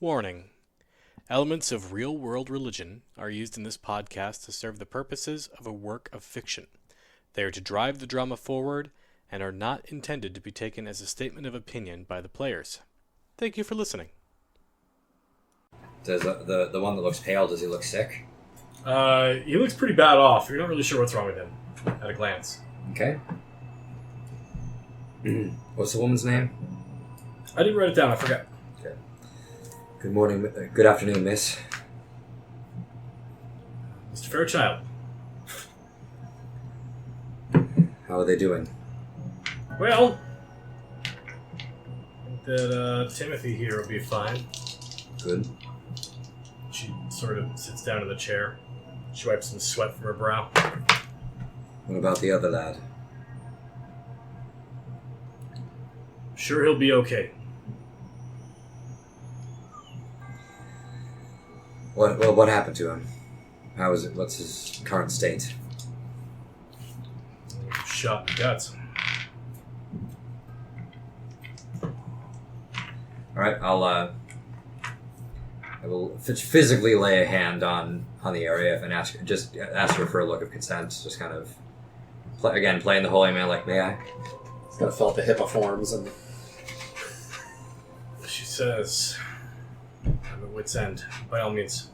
Warning. Elements of real-world religion are used in this podcast to serve the purposes of a work of fiction. They are to drive the drama forward and are not intended to be taken as a statement of opinion by the players. Thank you for listening. Does the one that looks pale, does he look sick? He looks pretty bad off. You're not really sure what's wrong with him at a glance. Okay. What's the woman's name? I didn't write it down. I forgot. Okay. Good morning. Good afternoon, miss. Mr. Fairchild. How are they doing? Well, I think that Timothy here will be fine. Good. She sort of sits down in the chair. She wipes some sweat from her brow. What about the other lad? Sure, he'll be okay. What happened to him? How is it? What's his current state? Shot in the guts. All right, I will physically lay a hand on the area and ask her for a look of consent. Just kind of playing the holy man, like, may I? He's got to fill out the HIPAA forms and. She says, "I'm at wit's end. By all means."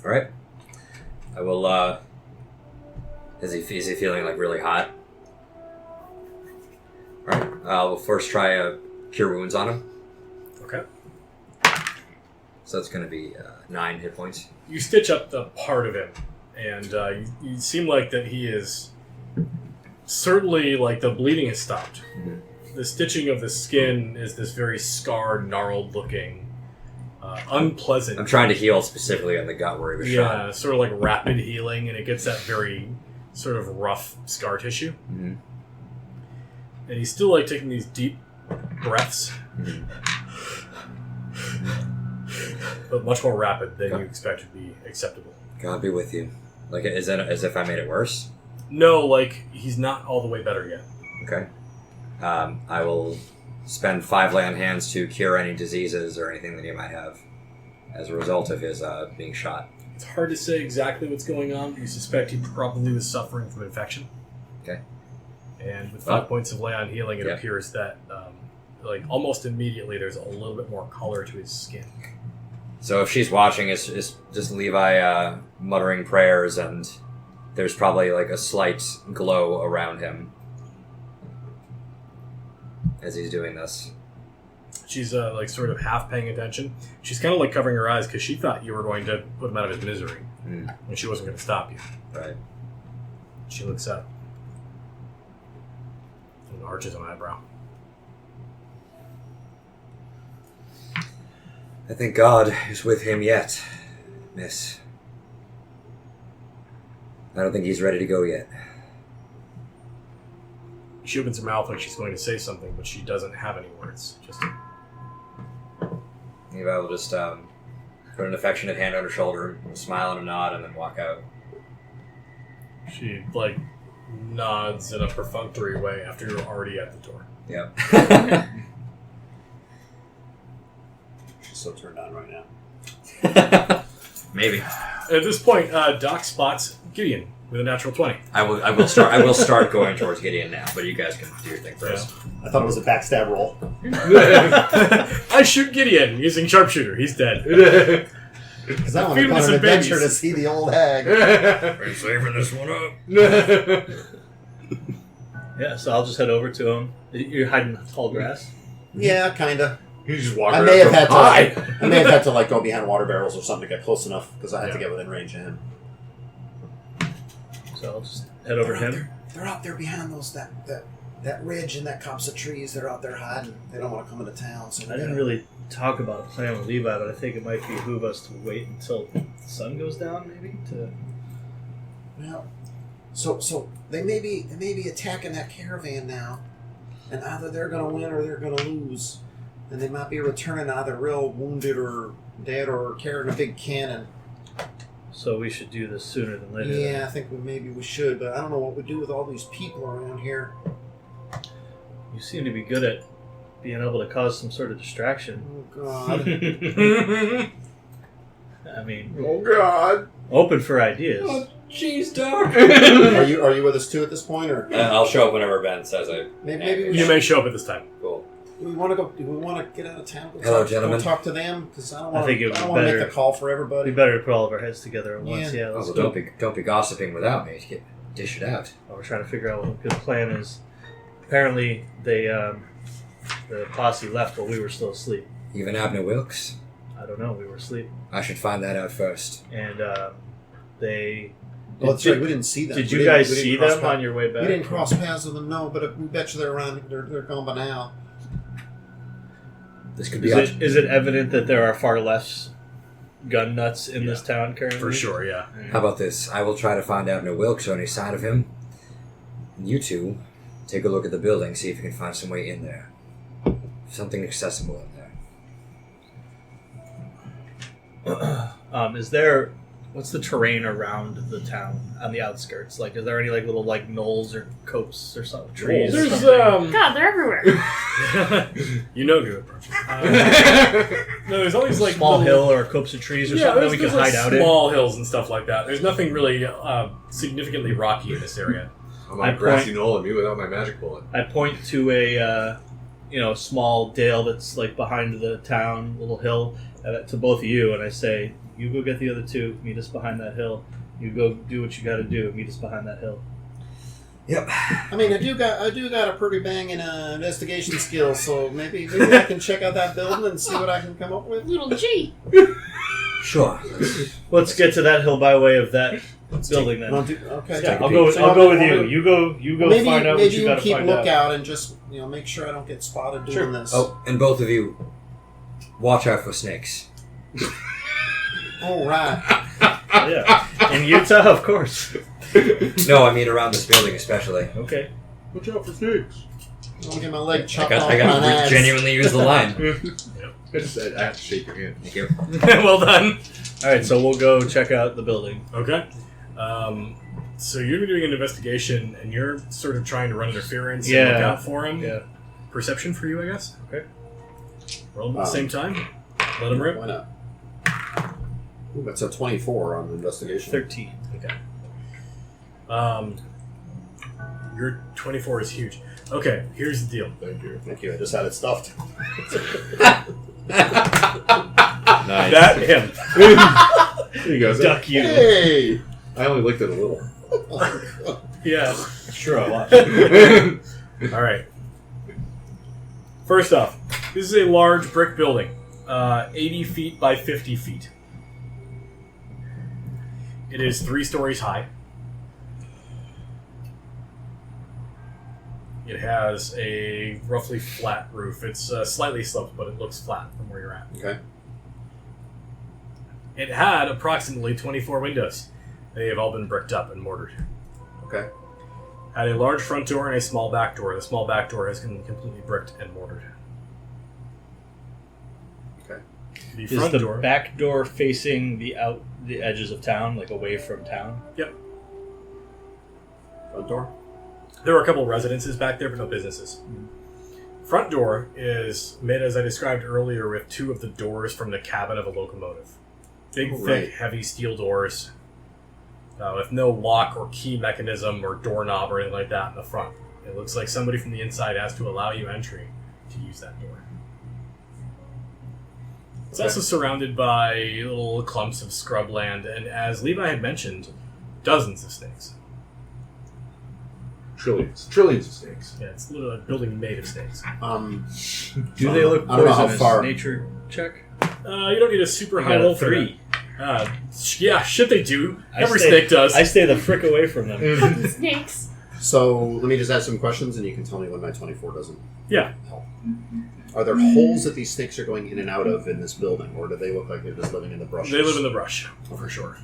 All right. I will. Is he feeling like really hot? All right. I'll first try cure wounds on him. Okay. So that's going to be 9 hit points. You stitch up the part of him, and you seem like that he is certainly like the bleeding has stopped. Mm-hmm. The stitching of the skin is this very scarred, gnarled looking, unpleasant. I'm trying to heal specifically on the gut where he was shot. Yeah, sort of like rapid healing, and it gets that very sort of rough scar tissue. Mm-hmm. And he's still like taking these deep breaths, Mm-hmm. but much more rapid than you expect to be acceptable. God be with you. Like, is that as if I made it worse? No, like he's not all the way better yet. Okay. I will spend 5 lay on hands to cure any diseases or anything that he might have as a result of his being shot. It's hard to say exactly what's going on, but you suspect he probably was suffering from infection. Okay. And with 5 points of lay on healing, it Yep. appears that like almost immediately there's a little bit more color to his skin. So if she's watching, it's just Levi muttering prayers, and there's probably like a slight glow around him as he's doing this. She's like sort of half paying attention. She's kind of like covering her eyes because she thought you were going to put him out of his misery, and she wasn't going to stop you. Right. She looks up and arches an eyebrow. I think God is with him yet, miss. I don't think he's ready to go yet. She opens her mouth like she's going to say something, but she doesn't have any words. Just Maybe I will just put an affectionate hand on her shoulder, smile and a nod, and then walk out. she like nods in a perfunctory way after you're already at the door. Yep. She's so turned on right now. Maybe. At this point, Doc spots Gideon with a natural 20. I will start going towards Gideon now, but you guys can do your thing first. I thought it was a backstab roll. I shoot Gideon using sharpshooter. He's dead. Because I want to Feed go him on some an adventure babies. to see the old hag. Are you saving this one up? Yeah, so I'll just head over to him. You're hiding in the tall grass? Yeah, kind of. You just walk I around. may have had to. Hi. I may have had to like go behind water barrels or something to get close enough because I had to Yeah. get within range of him. So I'll just head over to him. They're out there behind those that ridge and that copse of trees. They're out there hiding. They don't want to come into town. So I didn't really talk about a plan with Levi, but I think it might behoove us to wait until the sun goes down, maybe. Well, so they may be attacking that caravan now, and either they're going to win or they're going to lose, and they might be returning either real wounded or dead or carrying a big cannon. So we should do this sooner than later. Yeah, I think maybe we should, but I don't know what we do with all these people around here. You seem to be good at being able to cause some sort of distraction. Oh God. I mean, Oh God. open for ideas. Jeez, Doc. Are you with us too at this point, or I'll show up whenever Ben says I. maybe we You may show up at this time. Cool. do we want to go? Do we want to get out of town? Go Hello, talk, gentlemen. Go talk to them because I don't I want. think it I would don't be want to better- make the call for It'd everybody. be better to put all of our heads together at once. Yeah. Yeah, let's Well, go. don't be gossiping without me. Dish it out. Well, we're trying to figure out what a good plan is. Apparently, the posse left while we were still asleep. Even Abner Wilkes. I don't know. We were asleep, I should find that out first. and they. Oh, that's right. We didn't see them. Did We you didn't- guys we didn't see cross them paths. on your way back? We didn't cross paths with them, no. But we bet you they're around. They're gone by now. This could be. Is it evident that there are far less gun nuts in this town currently? For sure, yeah. How about this? I will try to find Abner Wilkes or any sign of him. And you two, take a look at the building, see if you can find some way in there. Something accessible in there. Is there? What's the terrain around the town on the outskirts? Like, is there any like little like knolls or copse or something? Trees? or There's something? God, they're everywhere. you know who approach. No, there's always like small little- hill or a copse of trees or Yeah, something that we can there's like hide out in. small hills and stuff like that. There's nothing really significantly rocky in this area. I'm on I a grassy point- knoll and me without my magic bullet. I point to a small dale that's like behind the town, little hill, to both of you, and I say, "You go get the other two. Meet us behind that hill. You go do what you got to do. Meet us behind that hill." Yep. I mean, I do got a pretty banging investigation skill, so maybe I can check out that building and see what I can come up with. Little G. Sure. Let's get to that hill by way of that building then. Okay. Yeah, a I'll go. So I'll go with I'll- you. You go Maybe find out maybe what you you got to keep find lookout out. and just make sure I don't get spotted doing Sure. this. Oh, and both of you, watch out for snakes. All right. Yeah, in Utah, of course. No, I mean around this building especially. Okay. Watch out for snakes. I'm gonna get my leg I chopped got off my ass. genuinely use the line. I just said I have to shake your hand. Thank you. Well done. All right, so we'll go check out the building. Okay. So you're doing an investigation, and you're sort of trying to run interference and look Yeah. out for him. Yeah. Perception for you, I guess. Okay. Roll them at the same time. Let him rip. Why not? Ooh, that's a 24 on the investigation. 13. Okay. Your 24 is huge. Okay, here's the deal. Thank you. Thank you. I just had it stuffed. Nice. That him. There you go. Duck you. Hey! I only licked it a little. Yeah. Sure, I'll watch. All right. First off, this is a large brick building, 80 feet by 50 feet. It is 3 stories high. It has a roughly flat roof. It's slightly sloped, but it looks flat from where you're at. Okay. It had approximately 24 windows. They have all been bricked up and mortared. Okay. Had a large front door and a small back door. The small back door has been completely bricked and mortared. Okay. The Is front the door. back door facing the edges of town, like away from town? Yep. Front door? There are a couple residences back there, but no businesses. Front door is made as I described earlier with 2 of the doors from the cabin of a locomotive. Big, Oh, thick, right. heavy steel doors with no lock or key mechanism or doorknob or anything like that in the front. It looks like somebody from the inside has to allow you entry to use that door. It's also surrounded by little clumps of scrubland, and as Levi had mentioned, dozens of snakes. Trillions of snakes. Yeah, it's literally a building made of snakes. Do they look I don't know how poisonous? far. Nature check? You don't need a super I high got a roll for 3. that. Yeah, shit they do. I Every stay- snake does. I stay the frick away from them. Fucking snakes. So, let me just ask some questions and you can tell me when my 24 doesn't Yeah. help. Are there holes that these snakes are going in and out of in this building, or do they look like they're just living in the brush? They live in the brush, for sure.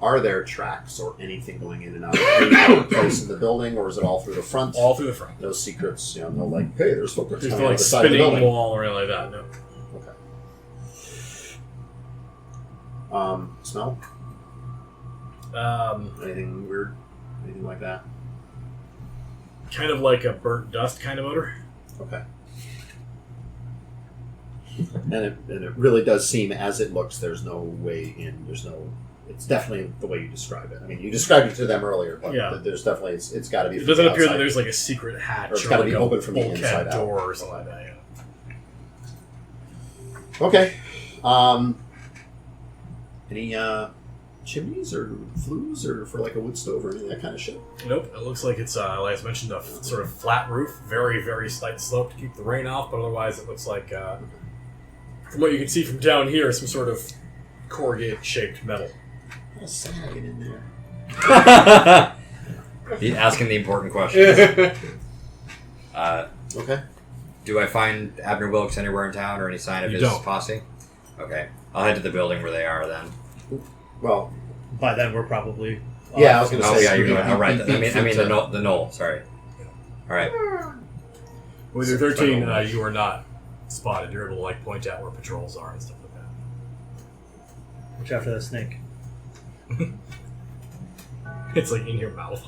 Are there tracks or anything going in and out of any other place in the building, or is it all through the front? All through the front. No secrets, no like, hey, there's footprints There's coming no out like the side of the spinning building. wall or anything like that, no. Okay. Smell? Anything weird? Anything like that? Kind of like a burnt dust kind of odor. Okay. And it really does seem, as it looks, there's no way in. There's no. It's definitely the way you describe it. I mean, you described it to them earlier, but there's definitely it's got to be. It doesn't appear that there's like a secret hatch or it's got to like be a open from the inside out, door or something like that. Yeah. Okay. Any chimneys or flues or for like a wood stove or any of that kind of shit? Nope. It looks like it's like I mentioned, a sort of flat roof, very very slight slope to keep the rain off, but otherwise it looks like, from what you can see from down here, some sort of corrugated shaped metal. A sagging in there. He's asking the important questions. Okay. Do I find Abner Wilkes anywhere in town or any sign of his posse? Okay. I'll head to the building where they are then. Well, by then we're probably. Yeah, I was going to say. Oh, yeah, you're going. All right. I mean the knoll. Sorry. All right. With your 13, you are not spotted. You're able to like point out where patrols are and stuff like that. Watch out for that snake. It's like in your mouth.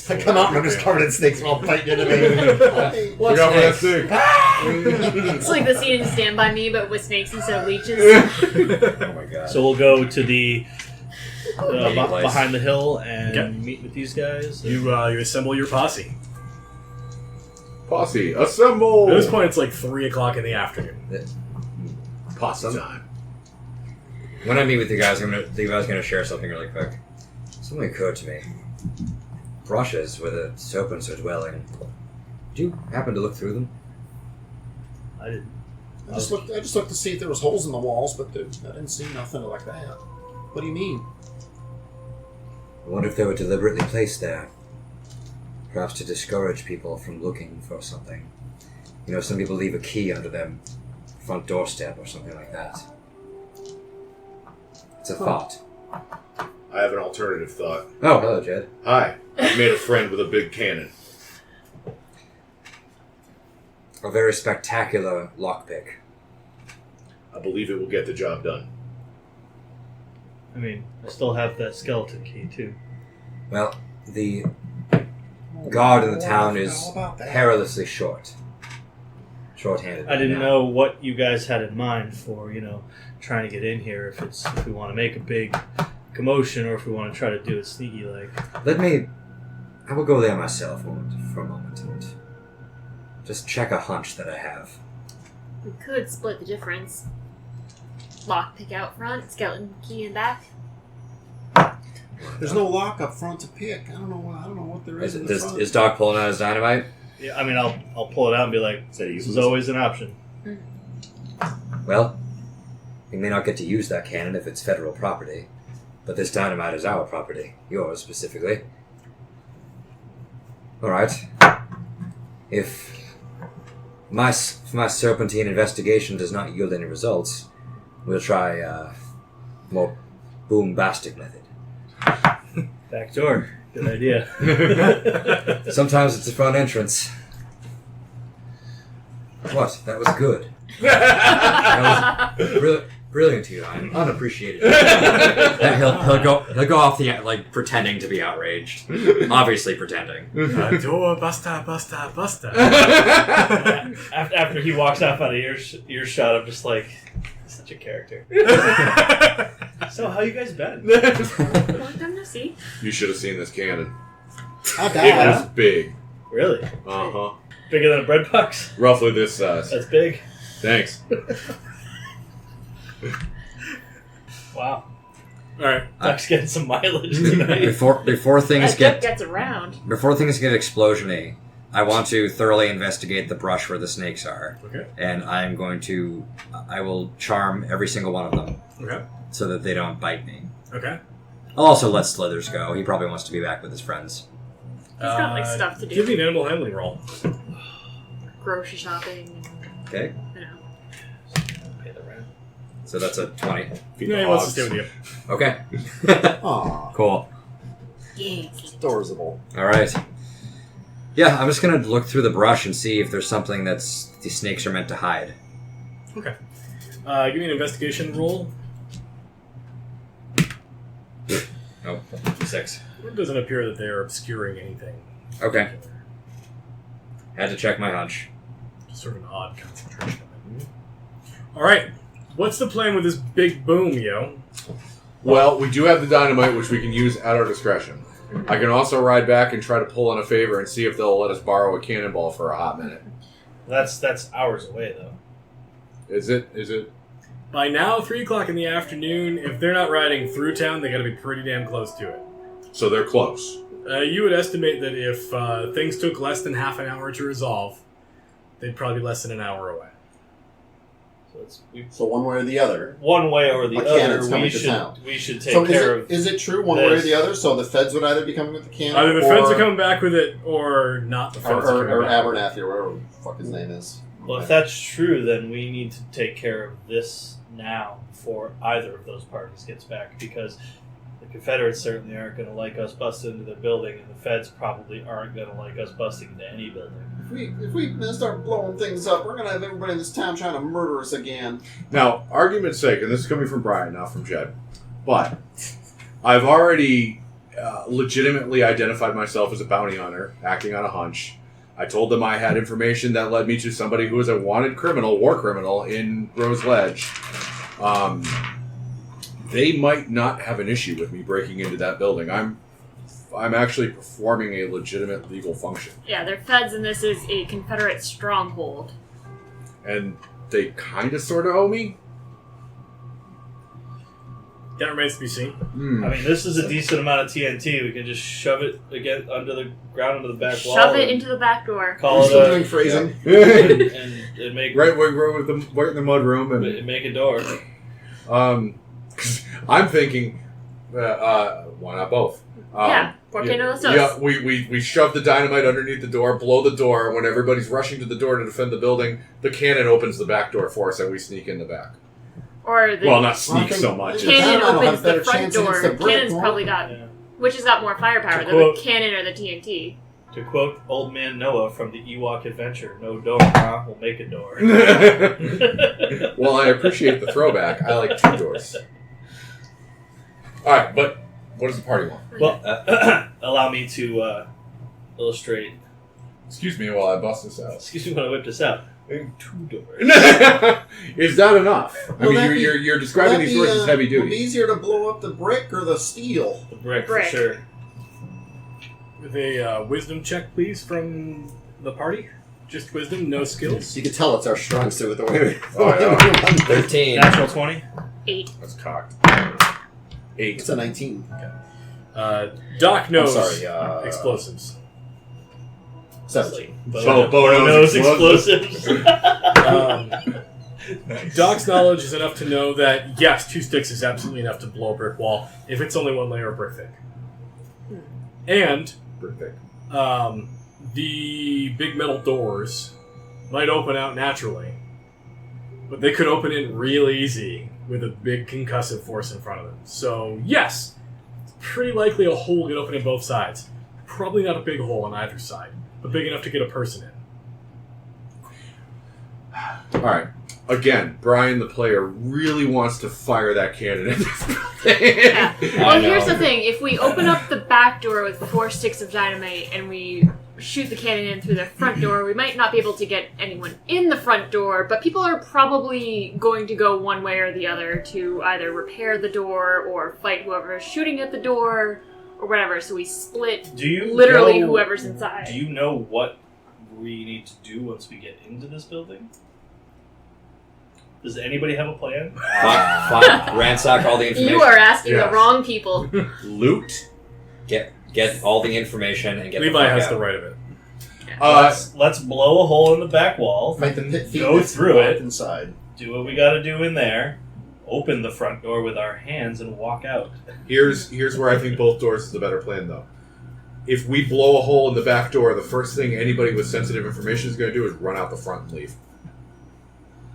I come out and I'm just covered in snakes while fighting into me. Look out for that snake. It's like the scene in Stand By Me, but with snakes instead of leeches. Oh my god. So we'll go to the place. behind the hill and meet with these guys. You assemble your posse. Posse, assemble! At this point, it's like 3 o'clock in the afternoon. Possum time. When I meet with you guys, I'm gonna share something really quick. Something occurred to me. Brushes with a serpent so dwelling. Do you happen to look through them? I didn't. I just looked to see if there was holes in the walls, but I didn't see nothing like that. What do you mean? I wonder if they were deliberately placed there. Perhaps to discourage people from looking for something. You know, some people leave a key under their front doorstep or something like that. It's a thought. I have an alternative thought. Oh, hello, Jed. Hi, I've made a friend with a big cannon. A very spectacular lockpick. I believe it will get the job done. I mean, I still have that skeleton key too. Well, the guard in the town is perilously short-handed. I didn't now. know what you guys had in mind for, trying to get in here. If we want to make a big commotion or if we want to try to do it sneaky like. I will go there myself for a moment and just check a hunch that I have. We could split the difference. Lockpick out front, skeleton key in back. There's no lock up front to pick. I don't know what there is in the front. Is Doc pulling out his dynamite? Yeah, I mean, I'll pull it out and be like, this is always an option. Well, we may not get to use that cannon if it's federal property, but this dynamite is our property. Yours, specifically. Alright. If my serpentine investigation does not yield any results, we'll try a more boombastic method. Back door. Good idea. Sometimes it's a front entrance. What? That was good. That was brilliant to you. I'm unappreciated. And he'll go off the pretending to be outraged. Obviously pretending. Door buster. After he walks off out of earshot, I'm just like, such a character. So how you guys been? Long time no see. You should have seen this cannon. How It bad? was big. Really? Uh-huh. Bigger than a bread box? Roughly this size. That's big. Thanks. Wow. Alright. Doc's getting some mileage tonight. Before things That get gets around. explosiony, I want to thoroughly investigate the brush where the snakes are. Okay. And I will charm every single one of them Okay. so that they don't bite me. Okay. I'll also let Slithers go. He probably wants to be back with his friends. He's got like stuff to do. Give me an animal handling roll. Grocery shopping. Okay? Pay the rent. So that's a 20. Feed No, the he wants to hogs. stay with you. Okay. Aw, Cool. Yes. dorsable. Alright. Yeah, I'm just going to look through the brush and see if there's something that's the snakes are meant to hide. Okay. Give me an investigation roll. Oh, 6. It doesn't appear that they are obscuring anything. Okay. Had to check my hunch. Sort of an odd concentration. All right. What's the plan with this big boom, yo? Well, we do have the dynamite, which we can use at our discretion. I can also ride back and try to pull in a favor and see if they'll let us borrow a cannonball for a hot minute. That's hours away, though. Is it? By now, 3 o'clock in the afternoon, if they're not riding through town, they got to be pretty damn close to it. So they're close. You would estimate that if things took less than half an hour to resolve, they'd probably be less than an hour away. So one way or the other. One way or the A other, cannon's coming to town. we should take So care of. is it true one way or the other? So the feds would either be coming with the cannon, Either the feds are coming back with it, or not the feds are or coming back. Abernathy, or whatever the fuck his name is. Well, if that's true, then we need to take care of this now before either of those parties gets back, because the Confederates certainly aren't going to like us busting into their building, and the feds probably aren't going to like us busting into any building. If we start blowing things up, we're gonna have everybody in this town trying to murder us again. Now, argument's sake, and this is coming from Brian, not from Jed, but I've already legitimately identified myself as a bounty hunter, acting on a hunch. I told them I had information that led me to somebody who was a wanted criminal, war criminal, in Rose Ledge. They might not have an issue with me breaking into that building. I'm actually performing a legitimate legal function. Yeah, they're feds, and this is a Confederate stronghold. And they kind of sort of owe me? That remains to be seen. I mean, this is a decent amount of TNT. We can just shove it again under the ground, under the back wall. Shove it into the back door. Call We're it still a, doing phrasing. and make Right in the mud room. And make a door. I'm thinking, why not both? Yeah, ¿por qué no los dos? Yeah, we shove the dynamite underneath the door, blow the door, and when everybody's rushing to the door to defend the building, the cannon opens the back door for us, and we sneak in the back. Or the Well, not sneak so much. cannon I'll have opens better the front chance against door. the brick, Cannon's won't probably it? got, Yeah. which has got more firepower, To the quote- cannon or the TNT. To quote Old Man Noah from the Ewok Adventure, "No door, huh? We'll make a door." Well, I appreciate the throwback. I like 2 doors. All right, but what does the party want? Well, allow me to illustrate. Excuse me while I bust this out. Excuse me when I whip this out. 2 doors. Is that enough? I Will mean, that be- you're describing these doors as heavy Will it be duty. easier to blow up the brick or the steel? The brick, Brick. for sure. With a wisdom check, please, from the party. Just wisdom, no skills. You can tell it's our strong suit with the way we Oh, yeah. 13. Natural 20. 8. That's cocked. 8. It's a 19. Doc knows sorry, explosives. 17. Bow knows knows explosives. Doc's knowledge is enough to know that, yes, 2 sticks is absolutely enough to blow a brick wall if it's only 1 layer of brick thick. And Perfect. the big metal doors might open out naturally, but they could open in real easy with a big concussive force in front of them. So, yes, it's pretty likely a hole will get open in both sides. Probably not a big hole on either side, but big enough to get a person in. All right. Again, Brian, the player, really wants to fire that cannon at this building. Yeah. Well, here's the thing. If we open up the back door with 4 sticks of dynamite and we shoot the cannon in through the front door, we might not be able to get anyone in the front door, but people are probably going to go one way or the other to either repair the door or fight whoever is shooting at the door or whatever. So we split Do you literally know, whoever's inside. Do you know what we need to do once we get into this building? Does anybody have a plan? Fine. Ransack all the information. You are asking Yes. the wrong people. Loot. Get all the information and get Levi the fuck has out. the right of it. Let's blow a hole in the back wall. Fight the pit feet Go that's through locked it. inside. Do what we got to do in there. Open the front door with our hands and walk out. Here's where I think both doors is the better plan, though. If we blow a hole in the back door, the first thing anybody with sensitive information is going to do is run out the front and leave.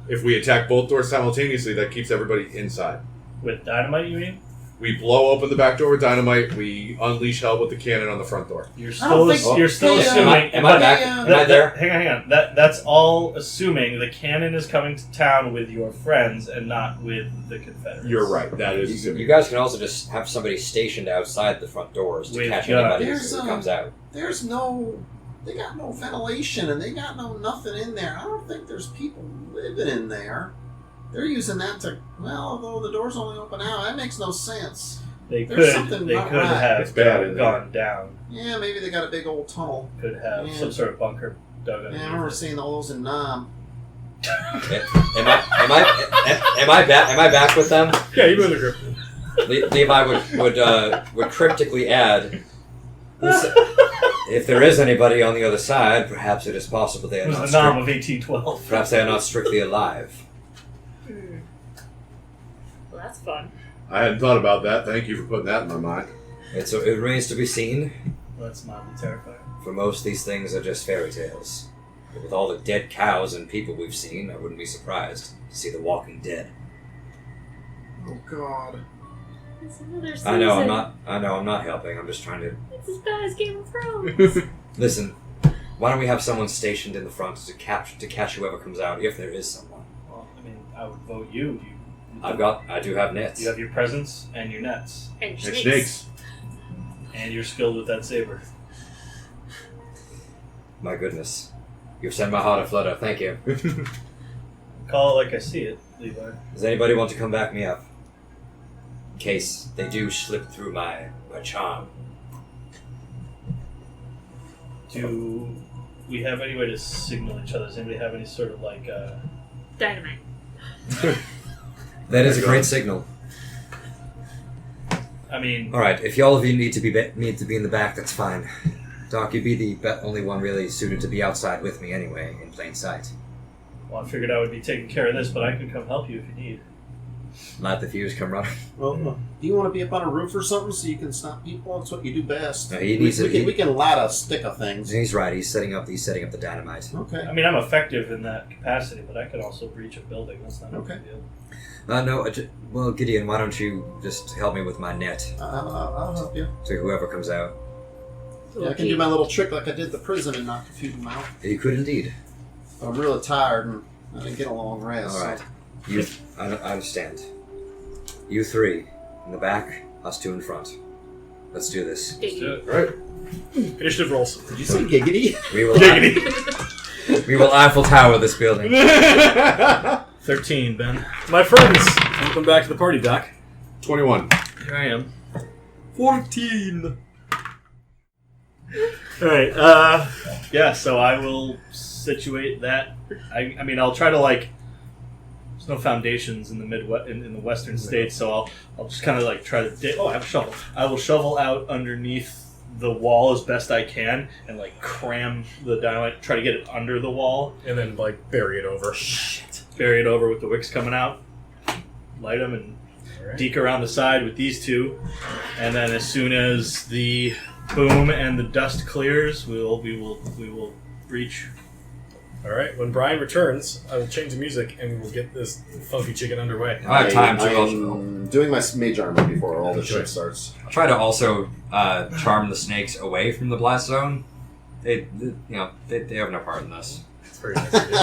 If we attack both doors simultaneously, that keeps everybody inside. With dynamite, you mean? We blow open the back door with dynamite. We unleash hell with the cannon on the front door. You're I don't still think- assuming. Am I back? Hey, Am I there? Hang on. That's all assuming the cannon is coming to town with your friends and not with the Confederates. You're right. That is You assuming. guys can also just have somebody stationed outside the front doors to With catch guns. anybody There's, who comes out. There's no they got no ventilation and they got no nothing in there. I don't think there's people living in there. They're using that to, well, although the door's only open out, that makes no sense. They There's could something not have right. It's bad in there. gone down. Yeah, maybe they got a big old tunnel. Could have Yeah. some sort of bunker dug Yeah, I underneath remember it. seeing all those in Nam. Am I back with them? Yeah, you in the group. Levi would cryptically add, if there is anybody on the other side, perhaps it is possible they It are was not the Nam of 1812. perhaps they are not strictly alive. Well, that's fun. I hadn't thought about that. Thank you for putting that in my mind. It remains to be seen. Well, that's mildly terrifying. For most, these things are just fairy tales. But with all the dead cows and people we've seen, I wouldn't be surprised to see the Walking Dead. Oh, God. It's another season. I know, I'm not helping. I'm just trying to... It's as bad as Game of Thrones. Listen, why don't we have someone stationed in the front to catch whoever comes out, if there is someone? Well, I mean, I would vote you. I do have nets. You have your presence and your nets. And And snakes. snakes. And you're skilled with that saber. My goodness. You've sent my heart aflutter, thank you. Call it like I see it, Levi. Does anybody want to come back me up? In case they do slip through my charm. Do we have any way to signal each other? Does anybody have any sort of like Dynamite. That is a great signal. I mean, Alright, if all of you need to be in the back, that's fine. Doc, you'd be the only one really suited to be outside with me anyway, in plain sight. well, I figured I would be taking care of this, but I could come help you if you need. Light the fuse, come running. Well, do you want to be up on a roof or something so you can stop people? That's what you do best. No, he needs we can light a stick of things. He's right, he's setting up the dynamite. Okay. I mean, I'm effective in that capacity, but I could also breach a building. That's not a Okay. big deal. No, well, Gideon, why don't you just help me with my net I'll help you. to whoever comes out? Yeah, I can do my little trick like I did the prison and knock a few of them out. You could indeed. But I'm really tired and I didn't get a long rest. Alright. I understand. You three in the back, us two in front. Let's do this. Let's do it. Right. Initiative rolls. Did you say giggity? We will we will Eiffel Tower this building. 13, Ben. My friends, welcome back to the party, Doc. 21. Here I am. 14. Alright, yeah, so I will situate that. I mean, I'll try to, like, there's no foundations in the in the western states, so I'll just kind of, like, try to I have a shovel. I will shovel out underneath the wall as best I can and, like, cram the dynamite, try to get it under the wall. And then, like, bury it over. Bury it over with the wicks coming out. Light them and deke around the side with these two. And then as soon as the boom and the dust clears, we will breach. All right. When Brian returns, I will change the music and we will get this funky chicken underway. I have time to I'm doing my mage armor before all this shit starts. I'll try to also charm the snakes away from the blast zone. They have no part in this. It's very nice of you.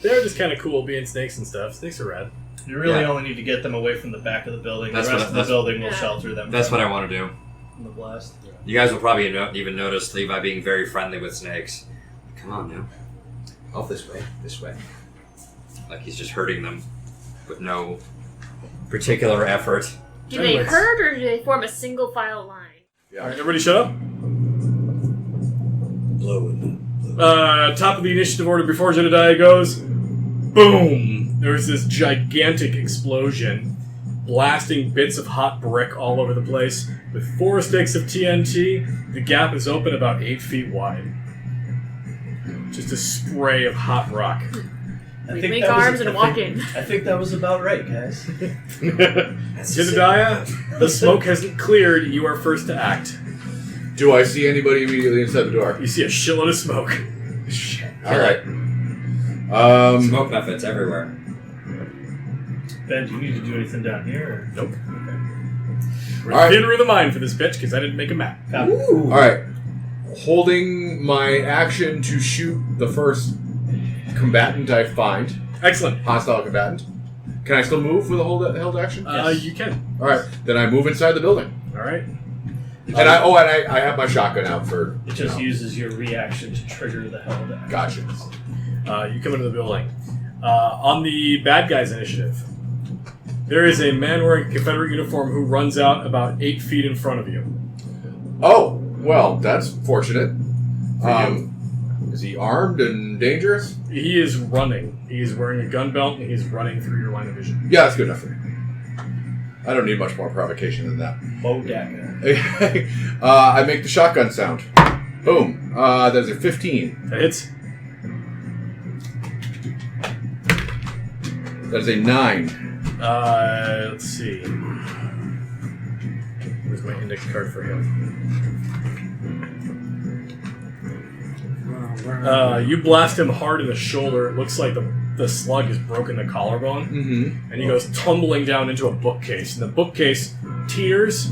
They're just kind of cool being snakes and stuff. Snakes are rad. You really Yeah. only need to get them away from the back of the building. That's the rest what- of the that's- building will Yeah. shelter them That's what I want to do. from the blast. You guys will probably even notice Levi being very friendly with snakes. Come on now. Off this way. This way. Like he's just hurting them with no particular effort. Do they hurt or do they form a single file line? All right, everybody shut up. Blowing. Top of the initiative order before Jedediah goes, boom! There's this gigantic explosion, blasting bits of hot brick all over the place. With 4 sticks of TNT, the gap is open about 8 feet wide. Just a spray of hot rock. I We think make that was- arms and I walk think- in. I think that was about right, guys. Jedediah, the smoke hasn't cleared. You are first to act. Do I see anybody immediately inside the door? You see a shitload of smoke. Alright. Smoke methods everywhere. Ben, do you need to do anything down here? Nope. We're All right. in through the mine for this bitch because I didn't make a map. Or... Alright. Holding my action to shoot the first combatant I find. Excellent. Hostile combatant. Can I still move with a held action? You can. Alright. Then I move inside the building. All right. And I have my shotgun out for. It just uses your reaction to trigger the held action. Gotcha. You come into the building. On the bad guys initiative, there is a man wearing a Confederate uniform who runs out about 8 feet in front of you. Oh, well, that's fortunate. Is he armed and dangerous? He is running. He's wearing a gun belt and he's running through your line of vision. Yeah, that's good enough for me. I don't need much more provocation than that. Bodaka. I make the shotgun sound. Boom. There's a 15. That hits. That is a 9. Let's see. Where's my index card for him? You blast him hard in the shoulder. It looks like the slug has broken the collarbone. Mm-hmm. And he goes tumbling down into a bookcase. And the bookcase tears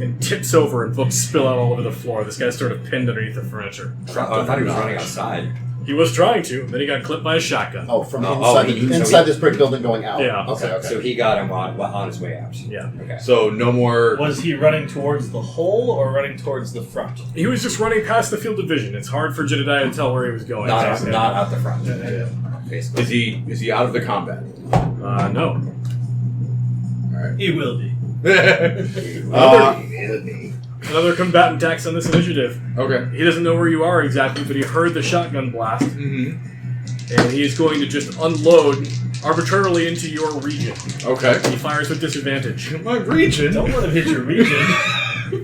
and tips over and books spill out all over the floor. This guy's sort of pinned underneath the furniture. I thought he was running outside. He was trying to, then he got clipped by a shotgun. Oh, from Oh, inside this brick building going out. Yeah. Okay. So he got him on his way out. Yeah. Okay. So no more. Was he running towards the hole or running towards the front? He was just running past the field of vision. It's hard for Jedediah to tell where he was going. Not out the front. Yeah. Basically. Is he out of the combat? No. All right. He will be. Another combatant attacks on this initiative. Okay. He doesn't know where you are exactly, but he heard the shotgun blast, Mm-hmm. and he is going to just unload arbitrarily into your region. Okay. He fires with disadvantage. My region. Don't let him hit your region.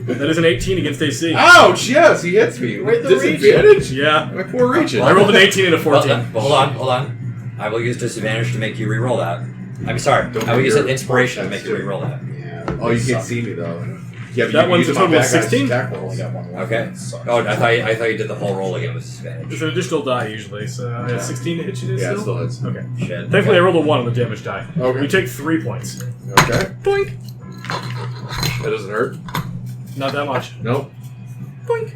That is an 18 against AC. Ouch! Yes, he hits me. With the disadvantage. Yeah. My poor region. Well, I rolled an 18 and a 14. Well, hold on. I will use disadvantage to make you re-roll that. I'm sorry. I will use an inspiration to make you re-roll that. Yeah. Oh, you can't see me though. Yeah, but That you one's can a use my total of back guy's 16? attack roll. Only got one more. Okay. Sucks. Oh, I thought you did the whole roll again with disadvantage. It's an additional die usually, so 16 to hit you Yeah, it still? still hits. Okay. Shit. Thankfully, I rolled a 1 on the damage die. Okay. You take 3 points. Okay. Boink! That doesn't hurt. Not that much. Nope. Boink!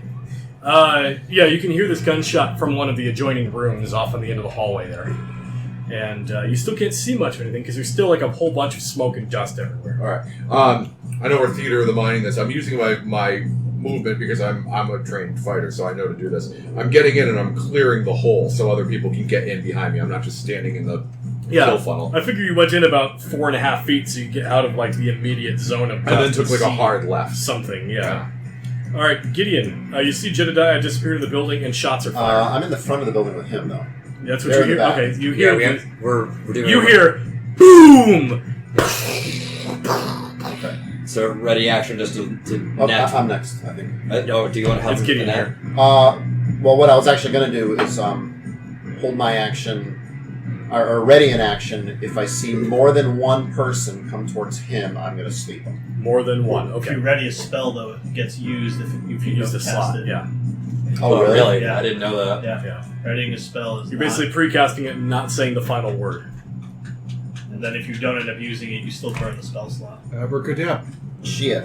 Yeah, you can hear this gunshot from one of the adjoining rooms off on the end of the hallway there. And you still can't see much of anything because there's still like a whole bunch of smoke and dust everywhere. All right. I know we're theater of the mind in this. I'm using my movement because I'm a trained fighter, so I know to do this. I'm getting in and I'm clearing the hole so other people can get in behind me. I'm not just standing in the kill funnel. I figure you went in about 4.5 feet so you get out of like the immediate zone of dust. And then took like a see hard left. something. Yeah. All right, Gideon. You see Jedediah disappear in the building and shots are fired. I'm in the front of the building with him though. That's what they're you in hear. the back. Okay, you hear. Yeah, we're doing. You hear, boom. Okay. So ready action just to Oh, net. I'm next, I think. No, do you want to help It's him Gideon with that? here. Well, what I was actually going to do is hold my action, or ready in action. If I see more than one person come towards him, I'm going to sleep him. More than one. If you Okay. ready a spell, though, it gets used if you Use the don't cast slot. it. Yeah. Oh, really? Yeah. I didn't know that. Yeah. Yeah. Readying a spell is You're basically precasting it and not saying the final word. and then if you don't end up using it, you still burn the spell slot. Abracadabra. Shit.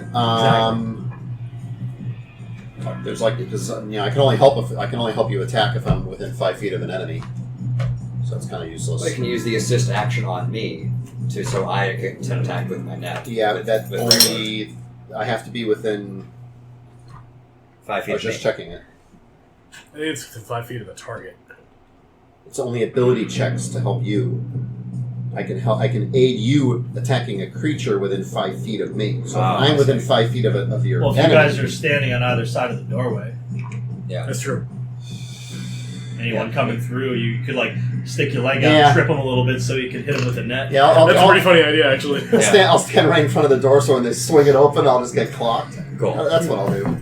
There's like because I can only help you attack if I'm within 5 feet of an enemy. So it's kind of useless. I can use the assist action on me so I can attack with my net. Yeah, with, that with only I have to be within. 5 I feet. was just checking it. I think it's within 5 feet of the target. It's only ability checks to help you. I can aid you attacking a creature within 5 feet of me. So if I I'm within see. 5 feet of your Well, if you enemy. guys are standing on either side of the doorway, Yeah. That's true. anyone coming through, you could like stick your leg out Yeah. and trip him a little bit so you can hit him with a net. Yeah, That's a pretty funny idea, actually. I'll stand right in front of the door, so when they swing it open, I'll just get clocked. Cool. That's what I'll do.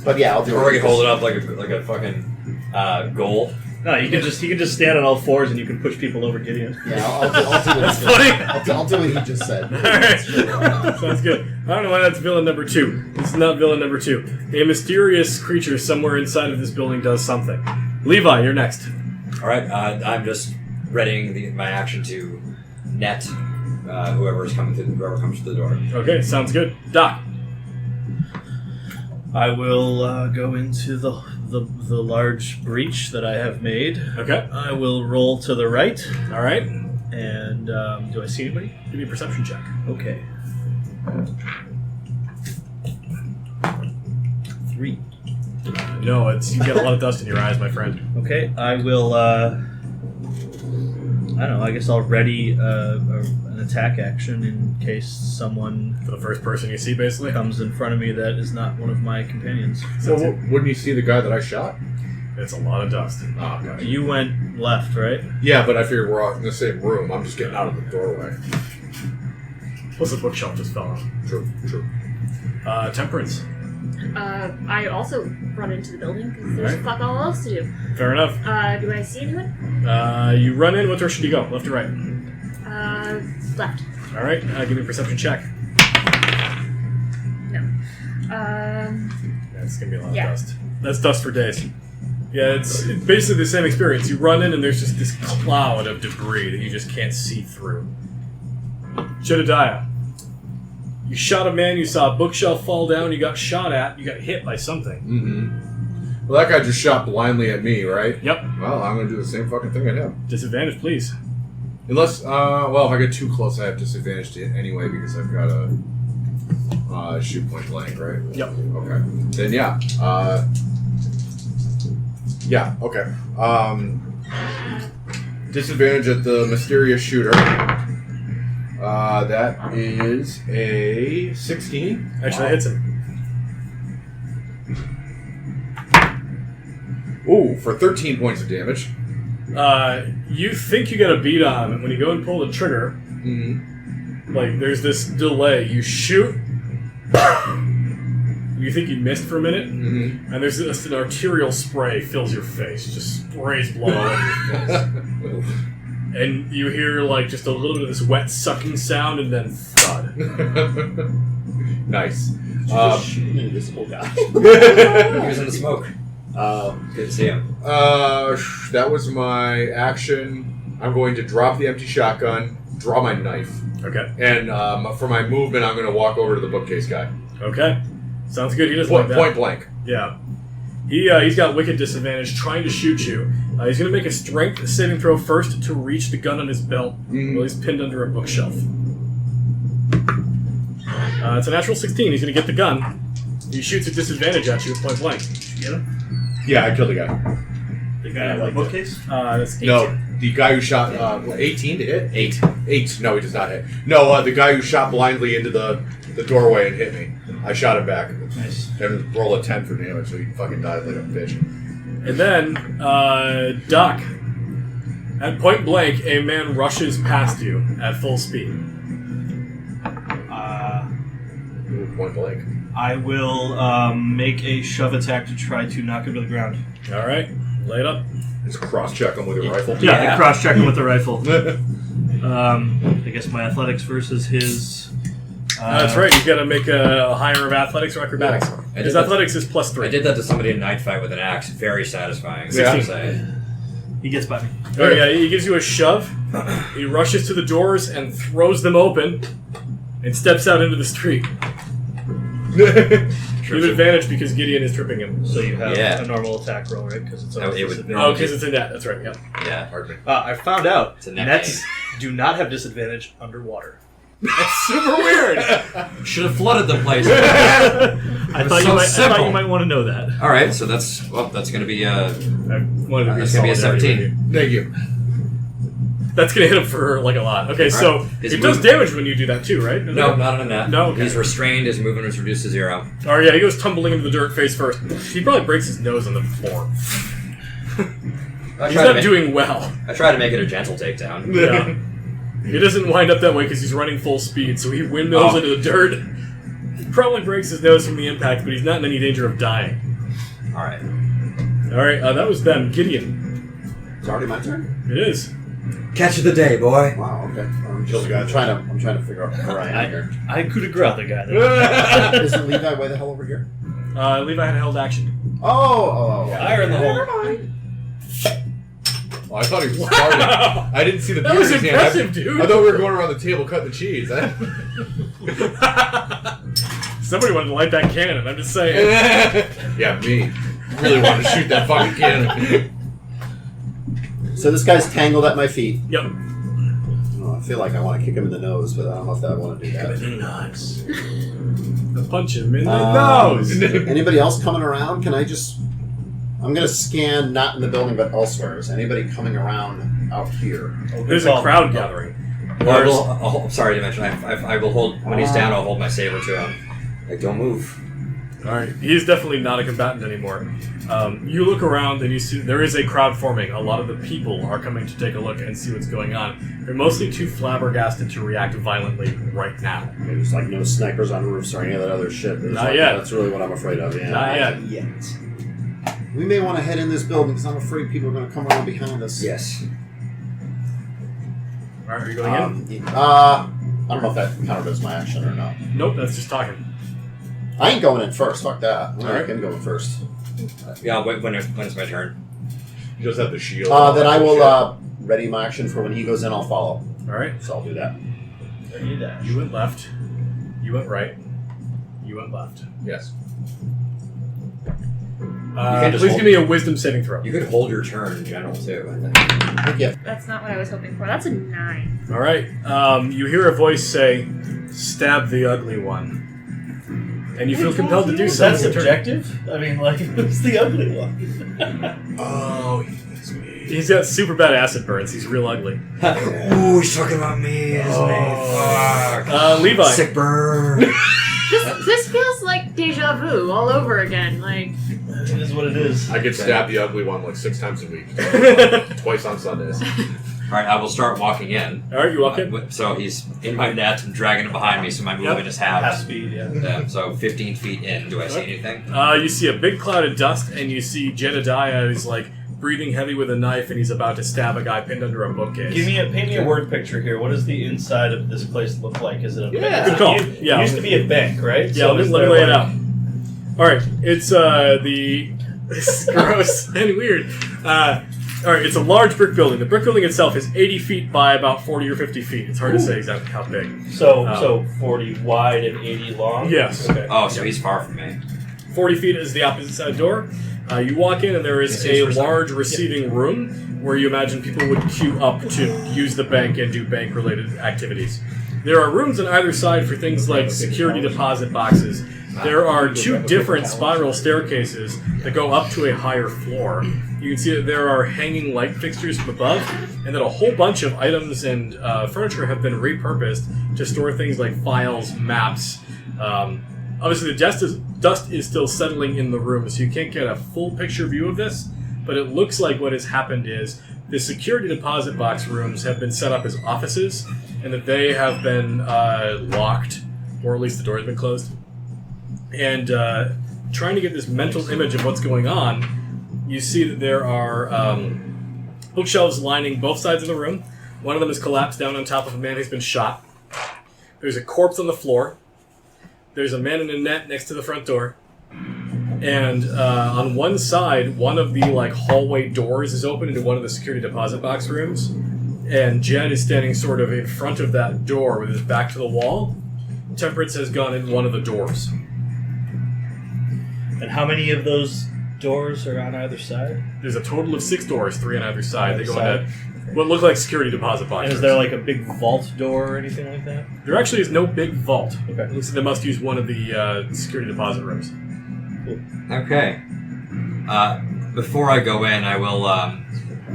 But yeah, I'll do. Or we can hold it up like a fucking goal. No, you can just stand on all fours and you can push people over Gideon. Yeah, I'll do what That's he funny. I'll do what he just said. Alright. Sounds good. I don't know why that's villain number 2. This is not villain number 2. A mysterious creature somewhere inside of this building does something. Levi, you're next. Alright, I'm just readying my action to net whoever comes through the door. Okay, sounds good. Doc. I will go into the large breach that I have made. Okay. I will roll to the right, Alright. and do I see anybody? Give me a perception check. Okay. 3. No, you get a lot of dust in your eyes, my friend. Okay, I will. I don't know. I guess I'll ready an attack action in case someone For the first person you see, basically. comes in front of me that is not one of my companions. Well, wouldn't you see the guy that I shot? It's a lot of dust. Oh, okay. You went left, right? Yeah, but I figured we're all in the same room. I'm just getting out of the doorway. Plus the bookshelf just fell off. True. Temperance. I also run into the building because there's Right. fuck all else to do. Fair enough. Do I see anyone? You run in. What direction do you go? Left or right? Left. All right. Give me a perception check. No. That's gonna be a lot Yeah. of dust. That's dust for days. Yeah, it's basically the same experience. You run in and there's just this cloud of debris that you just can't see through. Jedediah, you shot a man, you saw a bookshelf fall down, you got shot at, you got hit by something. Mm-hmm. Well, that guy just shot blindly at me, right? Yep. Well, I'm going to do the same fucking thing at him. Disadvantage, please. Unless, well, if I get too close, I have disadvantage to it anyway because I've got a shoot point blank, right? Yep. Okay. Then, yeah. Yeah, okay. Disadvantage at the mysterious shooter. That is a 16. Actually, that hits him. Ooh, for 13 points of damage. You think you got a beat on him. When you go and pull the trigger, Mm-hmm. like, there's this delay. You shoot, you think you missed for a minute, Mm-hmm. and there's just an arterial spray fills your face. Just sprays blood all over your face. And you hear, like, just a little bit of this wet sucking sound, and then thud. Nice. Just shoot an invisible guy. He was in the smoke. Good to see him. That was my action. I'm going to drop the empty shotgun, draw my knife, Okay. and for my movement, I'm going to walk over to the bookcase guy. Okay. Sounds good. He doesn't like that. Point blank. Yeah. He's got wicked disadvantage trying to shoot you. He's going to make a strength saving throw first to reach the gun on his belt while he's pinned under a bookshelf. It's a natural 16. He's going to get the gun. He shoots a disadvantage at you with point blank. Did you get him? Yeah, I killed the guy. The guy in the bookcase? That's 8. No, the guy who shot 18 to hit. 8. No, he does not hit. No, the guy who shot blindly into the doorway and hit me. I shot him back. Nice. And roll a 10 for damage, so he fucking died like a bitch. And then, Doc. At point blank, a man rushes past you at full speed. Ooh, point blank. I will make a shove attack to try to knock him to the ground. All right. Lay it up. Just cross-check him with your rifle. Yeah, cross-check him with the rifle. I guess my athletics versus his... That's right. You got to make a higher of athletics or acrobatics. I His did athletics is +3. I did that to somebody in Night Fight with an axe. Very satisfying. 16. Say. He gets by me. Oh, yeah, he gives you a shove. He rushes to the doors and throws them open and steps out into the street. You have advantage because Gideon is tripping him. So you have Yeah. a normal attack roll, right? Because it's No, it would- disadvantage. Oh, because it's a net. That's right, yeah. Yeah. Pardon me. I found out It's a net nets do not have disadvantage underwater. That's super weird. Should have flooded the place. I was thought so you simple. might want to know that. All right, so that's going to be I wanted to be That's gonna be a solidarity 17. with you. Thank you. That's going to hit him for like a lot. Okay, so His it does move- damage when you do that too, right? no, not on a net. No, okay. He's restrained. His movement is reduced to 0. Oh yeah, he goes tumbling into the dirt face first. He probably breaks his nose on the floor. He's not doing well. I try to make it a gentle takedown. Yeah. He doesn't wind up that way because he's running full speed, so he windmills into the dirt. He probably breaks his nose from the impact, but he's not in any danger of dying. All right. Alright, that was them. Gideon. It's already my turn? It is. Catch of the day, boy. Wow, okay. I'm Kill the guy. I'm trying to figure out where I am here. I coup de grace the guy there. Isn't Levi way the hell over here? Levi had held action. Oh. Fire in the hole. Never mind. Oh, I thought he was starting. I didn't see the That beer was in his hand. impressive, dude. I thought we were going around the table cutting the cheese. Somebody wanted to light that cannon, I'm just saying. Yeah, me. Really wanted to shoot that fucking cannon. So this guy's tangled at my feet. Yep. Oh, I feel like I want to kick him in the nose, but I don't know if I want to do that. Nuts. Punch him in the nose. Anybody else coming around? Can I just... I'm going to scan, not in the building, but elsewhere. Is anybody coming around out here? There's a crowd gathering. I'm sorry to mention, I will hold, when he's down, I'll hold my saber to him. Like, don't move. Alright, he's definitely not a combatant anymore. You look around and you see there is a crowd forming. A lot of the people are coming to take a look and see what's going on. They're mostly too flabbergasted to react violently right now. There's like no snipers on roofs or any of that other shit. There's Not like, yet. That's really what I'm afraid of. Yeah. Not yet. We may want to head in this building because I'm afraid people are going to come around behind us. Yes. Alright, are you going in? I don't know if that counted as my action or not. Nope, that's just talking. I ain't going in first. Fuck that. I'm Alright. not going first. Yeah, when it's my turn. You just have the shield. Then I will ready my action for when he goes in. I'll follow. Alright. So I'll do that. There you dash. You went left. You went right. You went left. Yes. can just Please hold- give me a wisdom saving throw. You could hold your turn in general, too, I think. Thank you. That's not what I was hoping for. That's a 9. Alright. You hear a voice say, "Stab the ugly one." And you feel compelled to do Is so. that subjective? I mean, like, who's the ugly one? Oh, he's got super bad acid burns. He's real ugly. Ooh, he's talking about me, isn't he? Fuck. Levi. Sick burn. This feels like deja vu all over again. Like, It is what it is. I get stabbed the ugly one like 6 times a week. Twice on Sundays. Alright, I will start walking in. Alright, you walk in. So he's in my net and dragging him behind me, so my movement is Half halved. speed, yeah. So 15 feet in. Do I see anything? You see a big cloud of dust, and you see Jedediah is like breathing heavy with a knife, and he's about to stab a guy pinned under a bookcase. Paint me a word picture here. What does the inside of this place look like? Is it a bank? Good call. It Yeah. used to be a bank, right? Yeah, So let is me there, lay it like- out. Alright, it's this is gross and weird. Alright, it's a large brick building. The brick building itself is 80 feet by about 40 or 50 feet. It's hard to say exactly how big. So 40 wide and 80 long? Yes. Okay. Oh, so he's far from me. 40 feet is the opposite side door. You walk in and there is a large receiving room where you imagine people would queue up to use the bank and do bank-related activities. There are rooms on either side for things like security deposit boxes. There are 2 different spiral staircases that go up to a higher floor. You can see that there are hanging light fixtures from above, and that a whole bunch of items and furniture have been repurposed to store things like files, maps. Obviously, the dust is still settling in the room, so you can't get a full picture view of this, but it looks like what has happened is the security deposit box rooms have been set up as offices, and that they have been locked, or at least the door has been closed. And trying to get this mental image of what's going on, you see that there are bookshelves lining both sides of the room. One of them is collapsed down on top of a man who's been shot. There's a corpse on the floor. There's a man in a net next to the front door. And on one side, one of the hallway doors is open into one of the security deposit box rooms. And Jed is standing sort of in front of that door with his back to the wall. Temperance has gone in one of the doors. And how many of those doors are on either side? There's a total of 6 doors, 3 on either side. They go Side. into what look like security deposit boxes. And is there like a big vault door or anything like that? There actually is no big vault. Okay. It looks like they must use one of the security deposit rooms. Okay. Before I go in, I will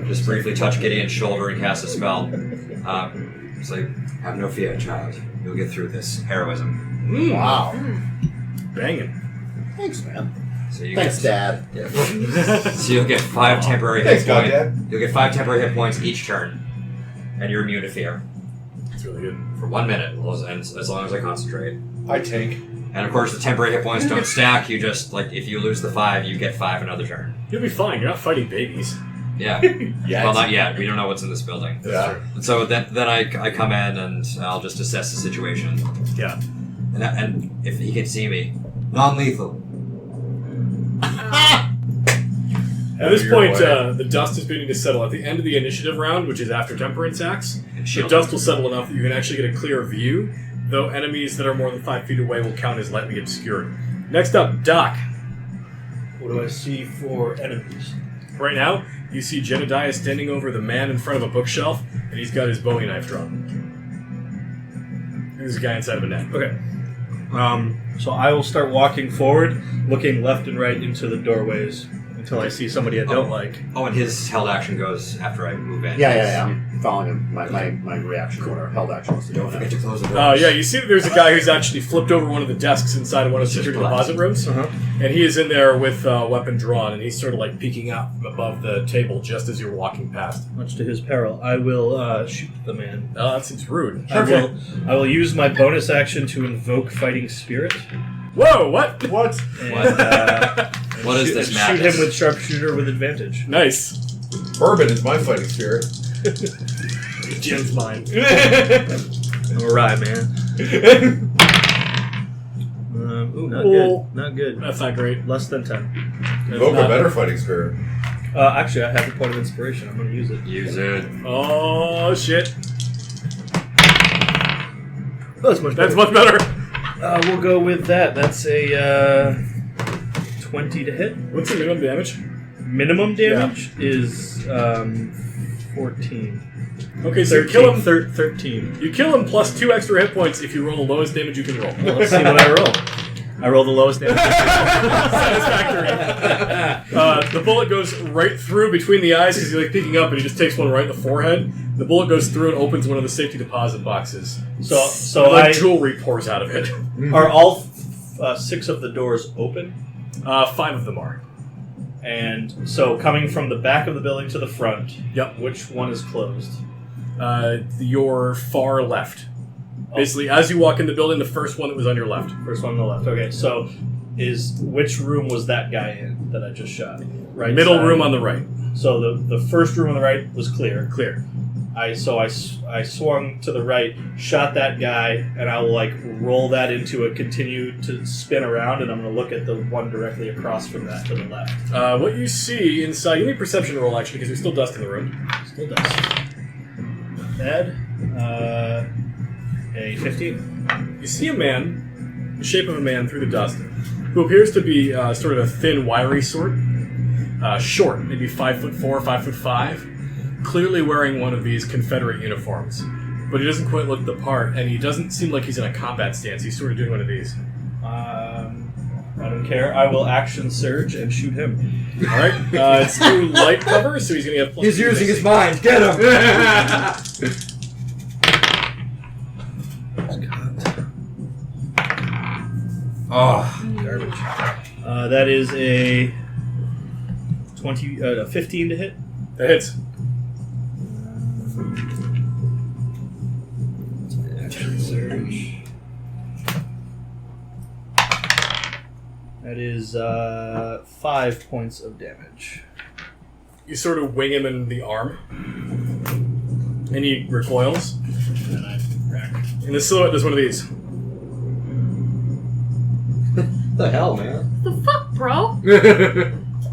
just briefly touch Gideon's shoulder and cast a spell. It's like, have no fear, child. You'll get through this. Heroism. Wow. Banging. Thanks, man. So you Thanks, Dad. Yeah. So you'll get 5 temporary Thanks, hit points. Goddad. You'll get 5 temporary hit points each turn, and you're immune to fear It's really good. for 1 minute, as long as I concentrate. I tank. And of course, the temporary hit points don't stack. You just if you lose the 5, you get 5 another turn. You'll be fine. You're not fighting babies. Yeah. Yeah. Well, not yet. We don't know what's in this building. Yeah. And so then I come in and I'll just assess the situation. Yeah. And if he can see me, non-lethal. At this Your point, way. the dust is beginning to settle. At the end of the initiative round, which is after Temperance acts, the Shield. dust will settle enough that you can actually get a clear view, though enemies that are more than 5 feet away will count as lightly obscured. Next up, Doc. What do I see for enemies? Right now, you see Jedediah standing over the man in front of a bookshelf, and he's got his Bowie knife drawn. There's a guy inside of a net. Okay. So I will start walking forward, looking left and right into the doorways until I see somebody I don't like. Oh, and his held action goes after I move in. Yeah. I'm following him. My reaction or held action was to Don't go forget to close the door. Yeah, you see that there's a guy who's actually flipped over one of the desks inside of one of the security deposit rooms. Uh-huh. And he is in there with a weapon drawn, and he's sort of like peeking out from above the table just as you're walking past. Much to his peril, I will shoot the man. Oh, that seems rude. I will use my bonus action to invoke fighting spirit. Whoa, what? What? And, What is shoot, this shoot madness? him with sharpshooter with advantage. Nice. Bourbon is my fighting spirit. Jim's mine. Alright, man. Ooh, not good. Not good. That's not great. Less than 10. Invoke a not- better fighting spirit. Actually, I have a point of inspiration. I'm going to use it. Use it. Oh, shit. That's much better. That's much better. We'll go with that. That's a 20 to hit. What's the minimum damage? Minimum damage is 14. Okay, so you kill him. 13. You kill him plus 2 extra hit points if you roll the lowest damage you can roll. Well, let's see what I roll. I roll the lowest damage. Satisfactory. The bullet goes right through between the eyes because he's like peeking up, and he just takes one right in the forehead. The bullet goes through and opens one of the safety deposit boxes. So like jewelry pours out of it. Are all 6 of the doors open? 5 of them are. And so coming from the back of the building to the front, Yep. which one is closed? Your far left. Basically, as you walk in the building, the first one that was on your left. First one on the left. Okay, so which room was that guy in that I just shot? Right. Middle side? room on the right. So the first room on the right was clear. Clear. I swung to the right, shot that guy, and I will like roll that into a continue to spin around, and I'm going to look at the one directly across from that to the left. What you see inside, give me a perception roll actually, because there's still dust in the room. Still does. Bad. A 15. You see a man, the shape of a man through the dust, who appears to be sort of a thin, wiry sort. Short, maybe 5'4", 5'5", clearly wearing one of these Confederate uniforms. But he doesn't quite look the part, and he doesn't seem like he's in a combat stance. He's sort of doing one of these. I don't care. I will action surge and shoot him. Alright, it's through light cover, so he's going to have plus He's 2 using his basic. mind. Get him! Oh, Garbage. That is a 15 to hit. That hits. Action surge. That is 5 points of damage. You sort of wing him in the arm, and he recoils. And I crack. In the silhouette, there's one of these. what the hell, man? The fuck, bro?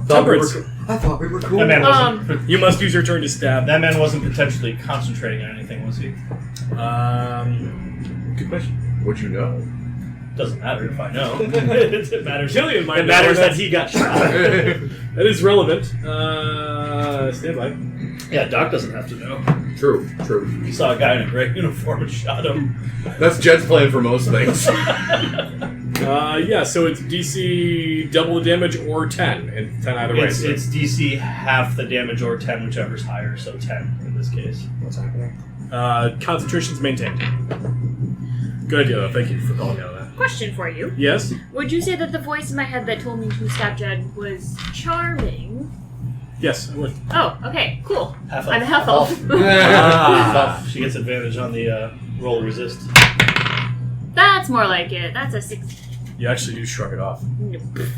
Temperance. I thought we were cool. That man wasn't. You must use your turn to stab. That man wasn't potentially concentrating on anything, was he? Good question. What'd you know? Doesn't matter if I know. It matters. Killian might It know. matters that he got shot. That is relevant. Stand by. Yeah, Doc doesn't have to know. True. He saw a guy in a gray uniform and shot him. That's Jed's plan for most things. Yeah, so it's DC double the damage or 10, and 10 either way. It's DC half the damage or 10, whichever's higher, so 10 in this case. What's happening? Concentration's maintained. Good idea, though. Thank you for calling me out on that. Question for you. Yes? Would you say that the voice in my head that told me to stab Jed was charming? Yes, I would. Oh, okay, cool. Half I'm a half elf. She gets advantage on the roll resist. That's more like it. That's a 6. You actually do shrug it off.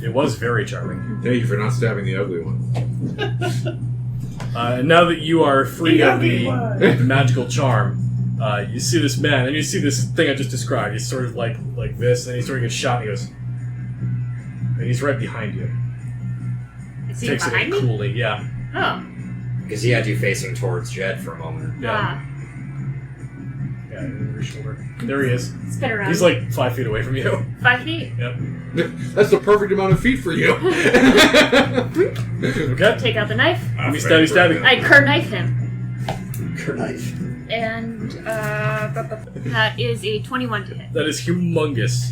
It was very charming. Thank you for not stabbing the ugly one. And now that you are free of the magical charm, you see this man, and you see this thing I just described. He's sort of like this, and he sort of gets shot, and he goes... And he's right behind you. Is he Takes behind it in me? coolly, yeah. Oh. Because he had you facing towards Jed for a moment. Yeah. Yeah, over your shoulder. There he is. Spin around. He's like 5 feet away from you. 5 feet. Yep. That's the perfect amount of feet for you. Okay. Take out the knife. Give me stabby stabby. I knife him. Knife. And that is a 21 to hit. That is humongous.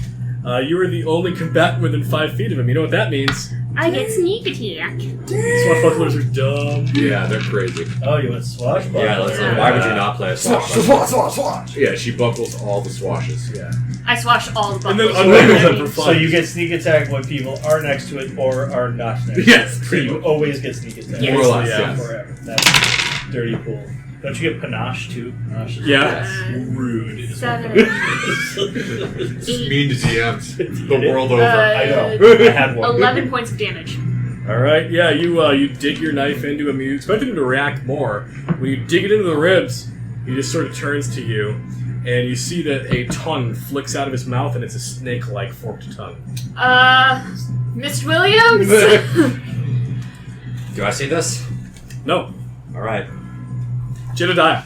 You are the only combatant within 5 feet of him. You know what that means? I get sneak attack. Swashbucklers are dumb. Yeah, they're crazy. Oh, you went swashbuckler. Yeah, why would you not play a Swash, swashbuckler? swash, swash, swash. Yeah, she buckles all the swashes. Yeah. I swash all the And then buckles. unbuckles them for fun. So you get sneak attack when people are next to it or are not next Yes, to it. So pretty you much. always get sneak attack. Yes. More or less, Yeah. yes. Forever. That's dirty pool. Don't you get panache too? Panache is Yeah. rude. Is 7, It's 8, mean to DMs the world over. I know. I had one. 11 points of damage. All right, yeah, you dig your knife into him. You expected him to react more. When you dig it into the ribs, he just sort of turns to you, and you see that a tongue flicks out of his mouth, and it's a snake-like forked tongue. Mr. Williams? Do I see this? No, All right. Jedediah.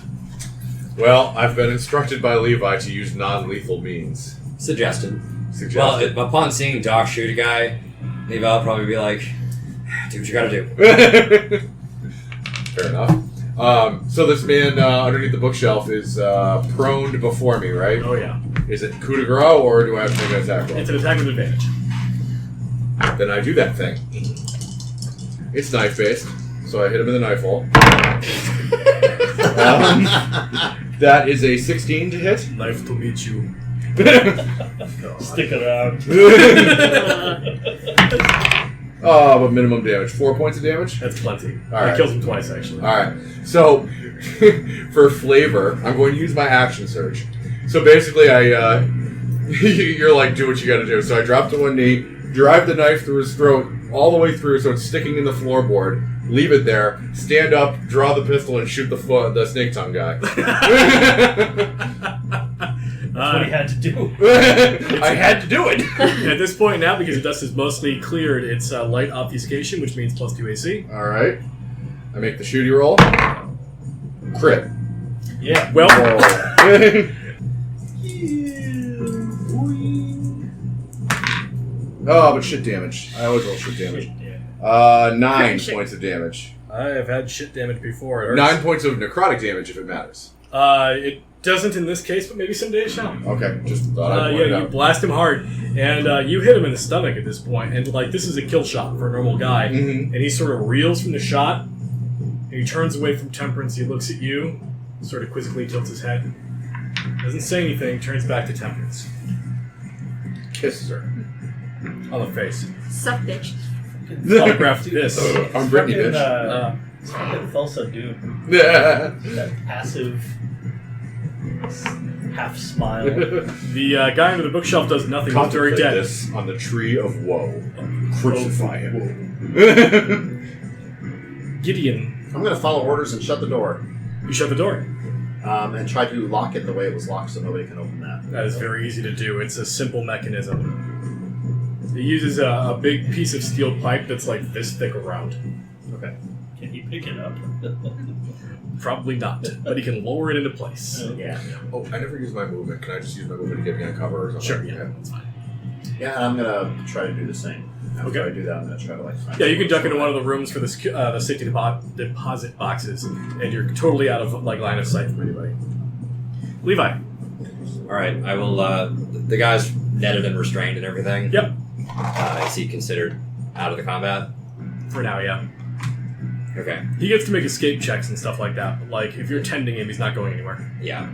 Well, I've been instructed by Levi to use non-lethal means. Suggested. Suggested. Well, upon seeing Doc shoot a guy, Levi will probably be like, do what you gotta do. Fair enough. So this man underneath the bookshelf is prone before me, right? Oh, yeah. Is it coup de grace, or do I have to make an attack roll? It's an attack with advantage. Then I do that thing. It's knife-based, so I hit him in the knife hole. That is a 16 to hit. Knife to meet you. Stick around. But minimum damage. 4 points of damage? That's plenty. All right. It kills him twice, actually. Alright. So, for flavor, I'm going to use my action surge. So basically, you're like, do what you gotta do. So I drop to one knee, drive the knife through his throat, all the way through so it's sticking in the floorboard, leave it there, stand up, draw the pistol, and shoot the snake tongue guy. That's what he had to do. I had to do it. At this point now, because the dust is mostly cleared, it's light obfuscation, which means plus 2 AC. Alright. I make the shooty roll. Crit. Yeah. Well, Oh, but shit damage. I always roll shit damage. Yeah. 9 Shit. points of damage. I have had shit damage before. It hurts. 9 points of necrotic damage if it matters. It doesn't in this case, but maybe someday it shall. Okay, just thought I'd point it Yeah, you out. blast him hard, and you hit him in the stomach at this point, and like this is a kill shot for a normal guy, Mhm. and he sort of reels from the shot, and he turns away from Temperance. He looks at you, sort of quizzically tilts his head, doesn't say anything, turns back to Temperance Kisses her. on the face. Suck, bitch. Autograph this. I'm Brittany, Fucking, bitch. fucking Thulsa Doom. Yeah. That passive half smile. The guy under the bookshelf does nothing. He's very Contemplate dead. this on the tree of woe. Crucify him. Gideon, I'm going to follow orders and shut the door. you shut the door. And try to lock it the way it was locked so nobody can open that. That is very easy to do. It's a simple mechanism. It uses a big piece of steel pipe that's like this thick around. Okay. Can he pick it up? Probably not, but he can lower it into place. Yeah. Oh, I never use my movement. Can I just use my movement to get me on cover or something? Sure, yeah, that's fine. Yeah, and I'm going to try to do the same. After Okay. I do that, I'm going to try to find Yeah, you can someone duck into so one of the rooms for the safety deposit boxes, and you're totally out of line of sight from anybody. Levi. Alright, I will, the guy's netted and restrained and everything. Yep. Is he considered out of the combat? For now, yeah. Okay. He gets to make escape checks and stuff like that, but like if you're tending him, he's not going anywhere. Yeah.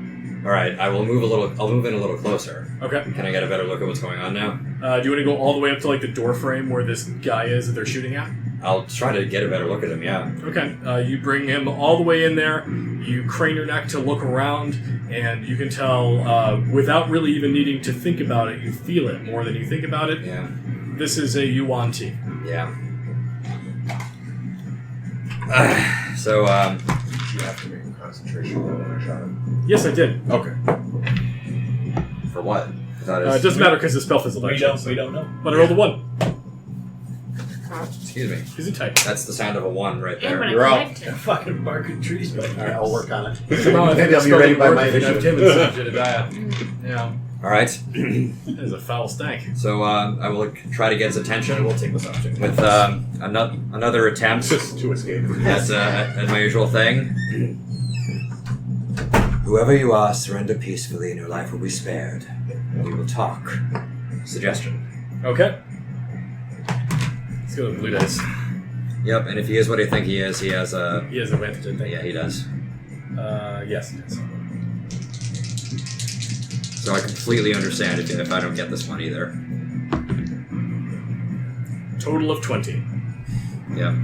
Alright, I'll move in a little closer. Okay. Can I get a better look at what's going on now? Do you want to go all the way up to like the door frame where this guy is that they're shooting at? I'll try to get a better look at him, yeah. Okay. You bring him all the way in there. You crane your neck to look around, and you can tell, without really even needing to think about it, you feel it more than you think about it. Yeah. This is a Yuan tea. Yeah. So, You have to make a concentration roll when I shot him. Yes, I did. Okay. for what? I thought It doesn't matter because the spell fizzled out. We don't know. But I rolled a 1. Excuse me. He's in type. That's the sound of a 1 right And there. when I You're out. connect him. Fucking barking trees back All right, I'll work on it. Somehow I think Maybe I'll the be spell ready didn't by work my if they left him initiative. instead of Jedediah. Yeah. Alright. That is a foul stank. So, I will try to get his attention. We'll take this off too. With another attempt Just to escape. at my usual thing. Whoever you are, surrender peacefully and your life will be spared. We will talk. Suggestion. Okay. Let's go with blue dice. Yep, and if he is what I think he is, he has a... He has advantage, I think. Yeah, he does. Yes, he does. So I completely understand if I don't get this one either. Total of 20. Yep.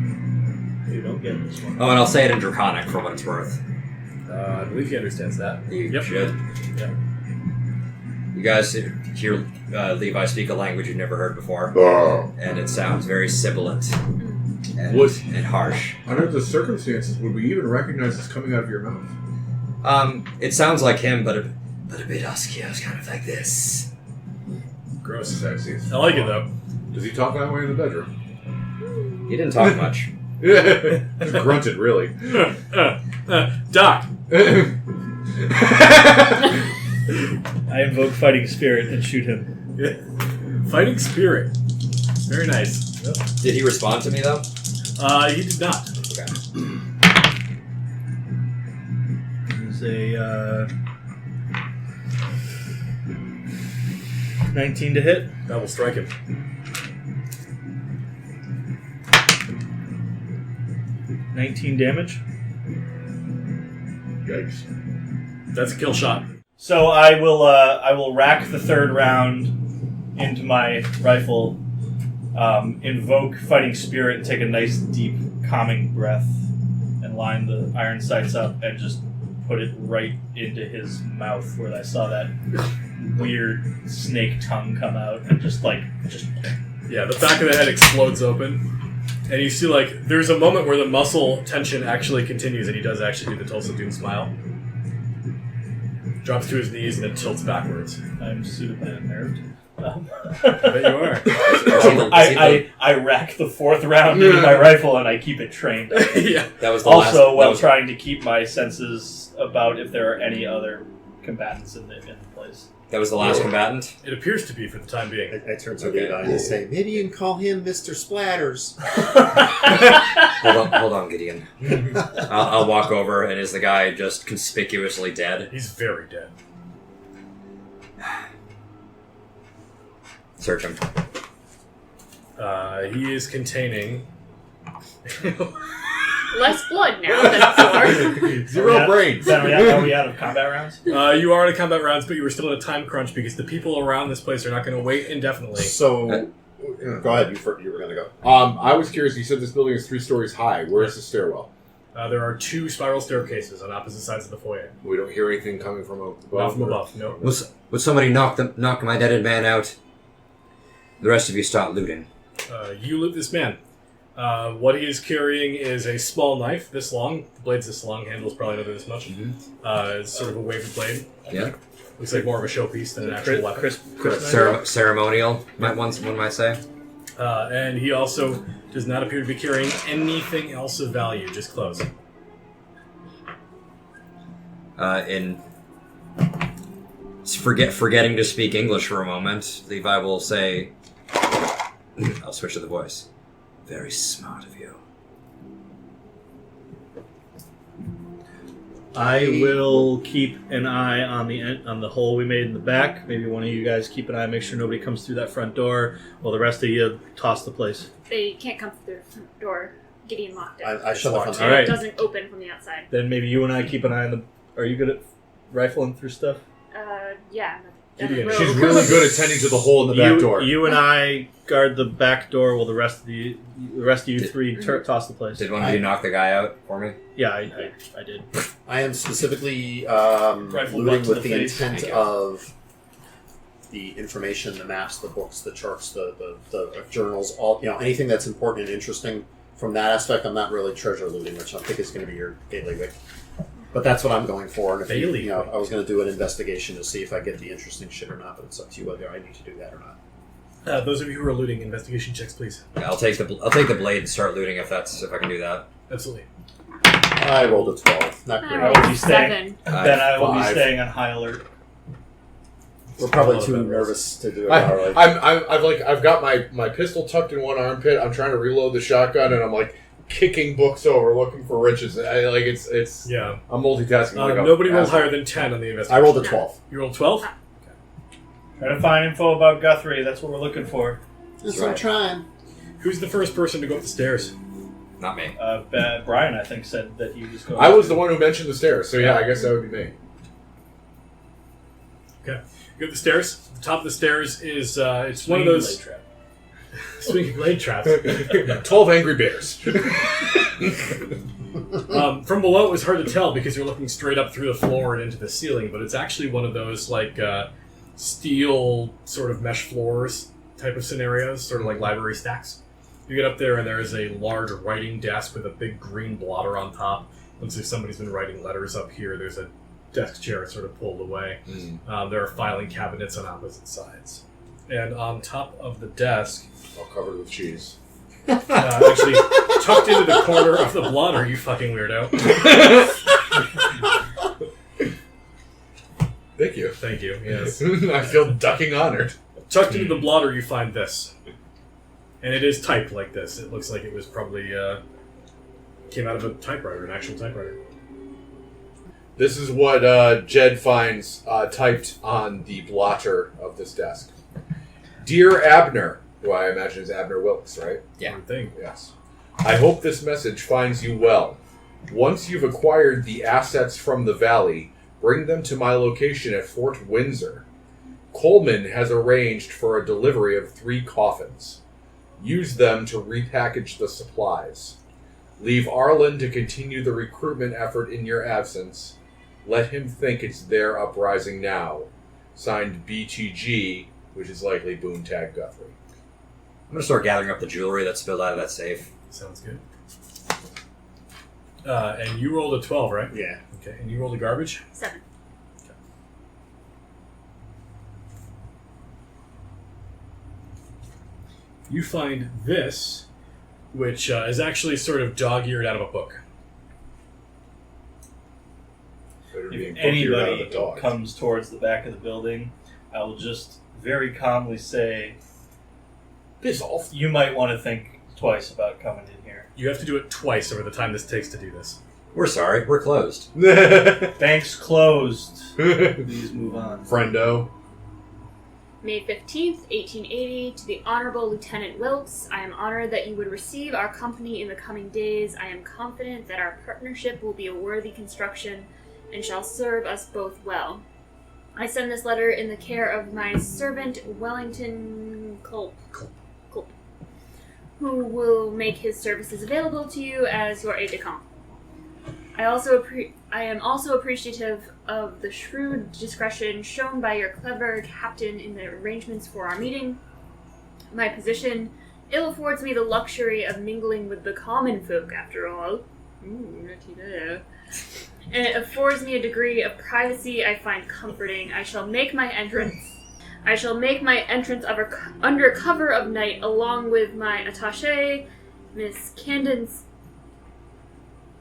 You don't get this one. Oh, and I'll say it in Draconic for what it's worth. I believe he understands that. You should. Yep. You guys hear Levi speak a language you've never heard before, and it sounds very sibilant and harsh. Under the circumstances, would we even recognize this coming out of your mouth? It sounds like him, but a bit husky. I was kind of like this. Gross. Sexy. I like it, though. Does he talk that way in the bedroom? He didn't talk much. Just grunted, really. Doc! I invoke fighting spirit and shoot him. Fighting spirit. Very nice. Yep. Did he respond to me, though? He did not. Okay. It's a 19 to hit. That will strike him. 19 damage. Yikes. That's a kill shot. So I will rack the third round into my rifle, invoke fighting spirit, and take a nice deep calming breath, and line the iron sights up and just put it right into his mouth where I saw that weird snake tongue come out and just. Yeah, the back of the head explodes open. And you see, there's a moment where the muscle tension actually continues, and he does actually do the Tulsa Doom smile. Drops to his knees and then tilts backwards. I'm suitably unnerved. I bet you are. I rack the fourth round into my rifle and I keep it trained. Yeah. That was the Also, while last, trying to keep my senses about if there are any other combatants in the place. that was the last combatant? It appears to be for the time being. I turn to Levi and say, maybe you can call him Mr. Splatters. Hold on, Gideon. I'll walk over, and is the guy just conspicuously dead? He's very dead. Search him. He is containing... Less blood now than before. Zero brains. Are we out of combat rounds? You are in a combat rounds, but you were still in a time crunch because the people around this place are not going to wait indefinitely. So, go ahead. You were going to go. I was curious. You said this building is 3 stories high. Where is the stairwell? There are 2 spiral staircases on opposite sides of the foyer. We don't hear anything coming from above. Not from above, no. Would somebody knock my dead man out? The rest of you start looting. You loot this man. What he is carrying is a small knife, this long. The blade's this long, handle's probably another this much. It's sort of a wavy blade. Yeah. Looks like more of a showpiece than an actual weapon. Ceremonial, one might say. And he also does not appear to be carrying anything else of value, just clothes. Forgetting to speak English for a moment, Levi will say, I'll switch to the voice. Very smart of you. I will keep an eye on the hole we made in the back. Maybe one of you guys keep an eye, make sure nobody comes through that front door, while the rest of you toss the place. They can't come through the front door. Gideon locked it. I shut the front And door. Alright. It doesn't open from the outside. Then maybe you and I keep an eye on the... Are you good at rifling through stuff? Yeah. Gideon. She's really good at tending to the hole in the back door. You and I guard the back door while the rest of you three toss the place. Did one of you knock the guy out for me? Yeah, I did. I am specifically Rifle butt looting to with the the face. intent Thank you. of the information, the maps, the books, the charts, the journals, all anything that's important and interesting. From that aspect, I'm not really treasure looting, which I think is going to be your bailiwick. But that's what I'm going for. And if Bailiwick. I was going to do an investigation to see if I get the interesting shit or not. But it's up to you whether I need to do that or not. Those of you who are looting, investigation checks, please. Yeah, I'll take the blade and start looting if I can do that. Absolutely. I rolled a 12. Not I great. will rolled be staying. 7. Then I will be 5. staying on high alert. We're probably All of too them. nervous to do it. I've got my pistol tucked in one armpit. I'm trying to reload the shotgun, and I'm like, kicking books over, looking for riches. It's. Yeah. I'm multitasking. Nobody rolled higher than 10 on the investigation. I rolled a 12. You rolled 12? Try to find info about Guthrie. That's what we're looking for. That's what I'm trying. Who's the first person to go up the stairs? Not me. Brian, I think, said that he was going. I was the one who mentioned the stairs, so yeah, I guess that would be me. Okay. You go up the stairs. The top of the stairs is, it's one of those... Trap. Swinging blade traps. 12 angry bears. From below, it was hard to tell because you're looking straight up through the floor and into the ceiling, but it's actually one of those, steel sort of mesh floors type of scenarios, sort of like library stacks. You get up there and there is a large writing desk with a big green blotter on top. Looks like somebody's been writing letters up here. There's a desk chair sort of pulled away. There are filing cabinets on opposite sides. And on top of the desk... All covered with cheese. Actually, tucked into the corner of the blotter, you fucking weirdo. Thank you. Thank you, yes. I feel ducking honored. Tucked into the blotter, you find this. And it is typed like this. It looks like it was probably... came out of a typewriter, an actual typewriter. This is what Jed finds typed on the blotter of this desk. Dear Abner, who I imagine is Abner Wilkes, right? Yeah. Good thing. Yes. I hope this message finds you well. Once you've acquired the assets from the valley, bring them to my location at Fort Windsor. Coleman has arranged for a delivery of 3 coffins. Use them to repackage the supplies. Leave Arlen to continue the recruitment effort in your absence. Let him think it's their uprising now. Signed BTG, which is likely Boontag Guthrie. I'm going to start gathering up the jewelry that spilled out of that safe. Sounds good. And you rolled a 12, right? Yeah. Okay, and you rolled a garbage? 7. Okay. You find this, which is actually sort of dog-eared out of a book. Better being If funkier out of anybody the dog. comes towards the back of the building, I will just very calmly say, Piss off. you might want to think twice about coming in here. You have to do it twice over the time this takes to do this. We're sorry, we're closed. Bank's closed. Please move on. Friendo. May 15th, 1880, to the Honorable Lieutenant Wilkes, I am honored that you would receive our company in the coming days. I am confident that our partnership will be a worthy construction and shall serve us both well. I send this letter in the care of my servant, Wellington Culp, who will make his services available to you as your aide-de-camp. I am also appreciative of the shrewd discretion shown by your clever captain in the arrangements for our meeting. My position ill affords me the luxury of mingling with the common folk, after all. And it affords me a degree of privacy I find comforting. I shall make my entrance under cover of night, along with my attaché, Miss Candace.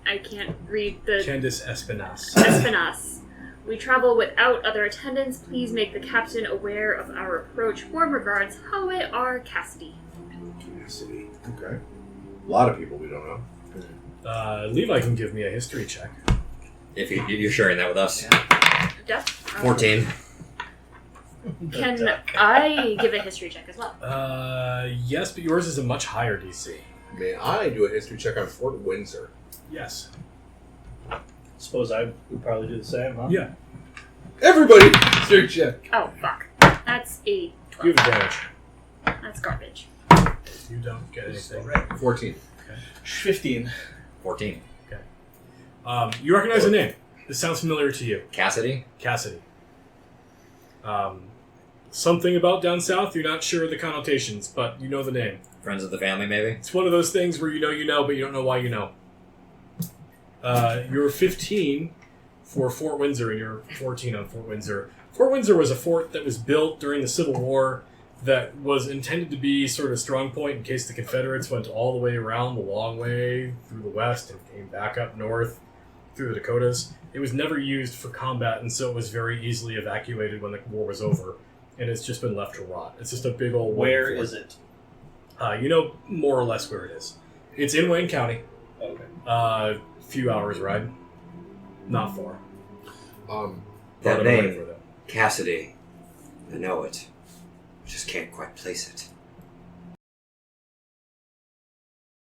I can't read the... Candace Espinasse. Espinasse. We travel without other attendants. Please make the captain aware of our approach. Warm regards, Howe R. Cassidy. Cassidy. Okay. A lot of people we don't know. Levi can give me a history check. If you're sharing that with us. Duck? 14. Can I give a history check as well? Yes, but yours is a much higher DC. May I do a history check on Fort Windsor? Yes. Suppose I would probably do the same, huh? Yeah. Everybody, history check. Oh, fuck. That's a 12. You have advantage. That's garbage. You don't get anything. 14. 15. 14. You recognize the name. This sounds familiar to you. Cassidy? Cassidy. Something about down south, you're not sure of the connotations, but you know the name. Friends of the family, maybe? It's one of those things where you know, but you don't know why you know. You're 15 for Fort Windsor, and you're 14 on Fort Windsor. Fort Windsor was a fort that was built during the Civil War that was intended to be sort of a strong point in case the Confederates went all the way around the long way through the west and came back up north through the Dakotas. It was never used for combat, and so it was very easily evacuated when the war was over, and it's just been left to rot. It's just a big old... Where is it? You know more or less where it is. It's in Wayne County. Few hours ride. Not far. That But I'm waiting name, for that. Cassidy. I know it. I just can't quite place it.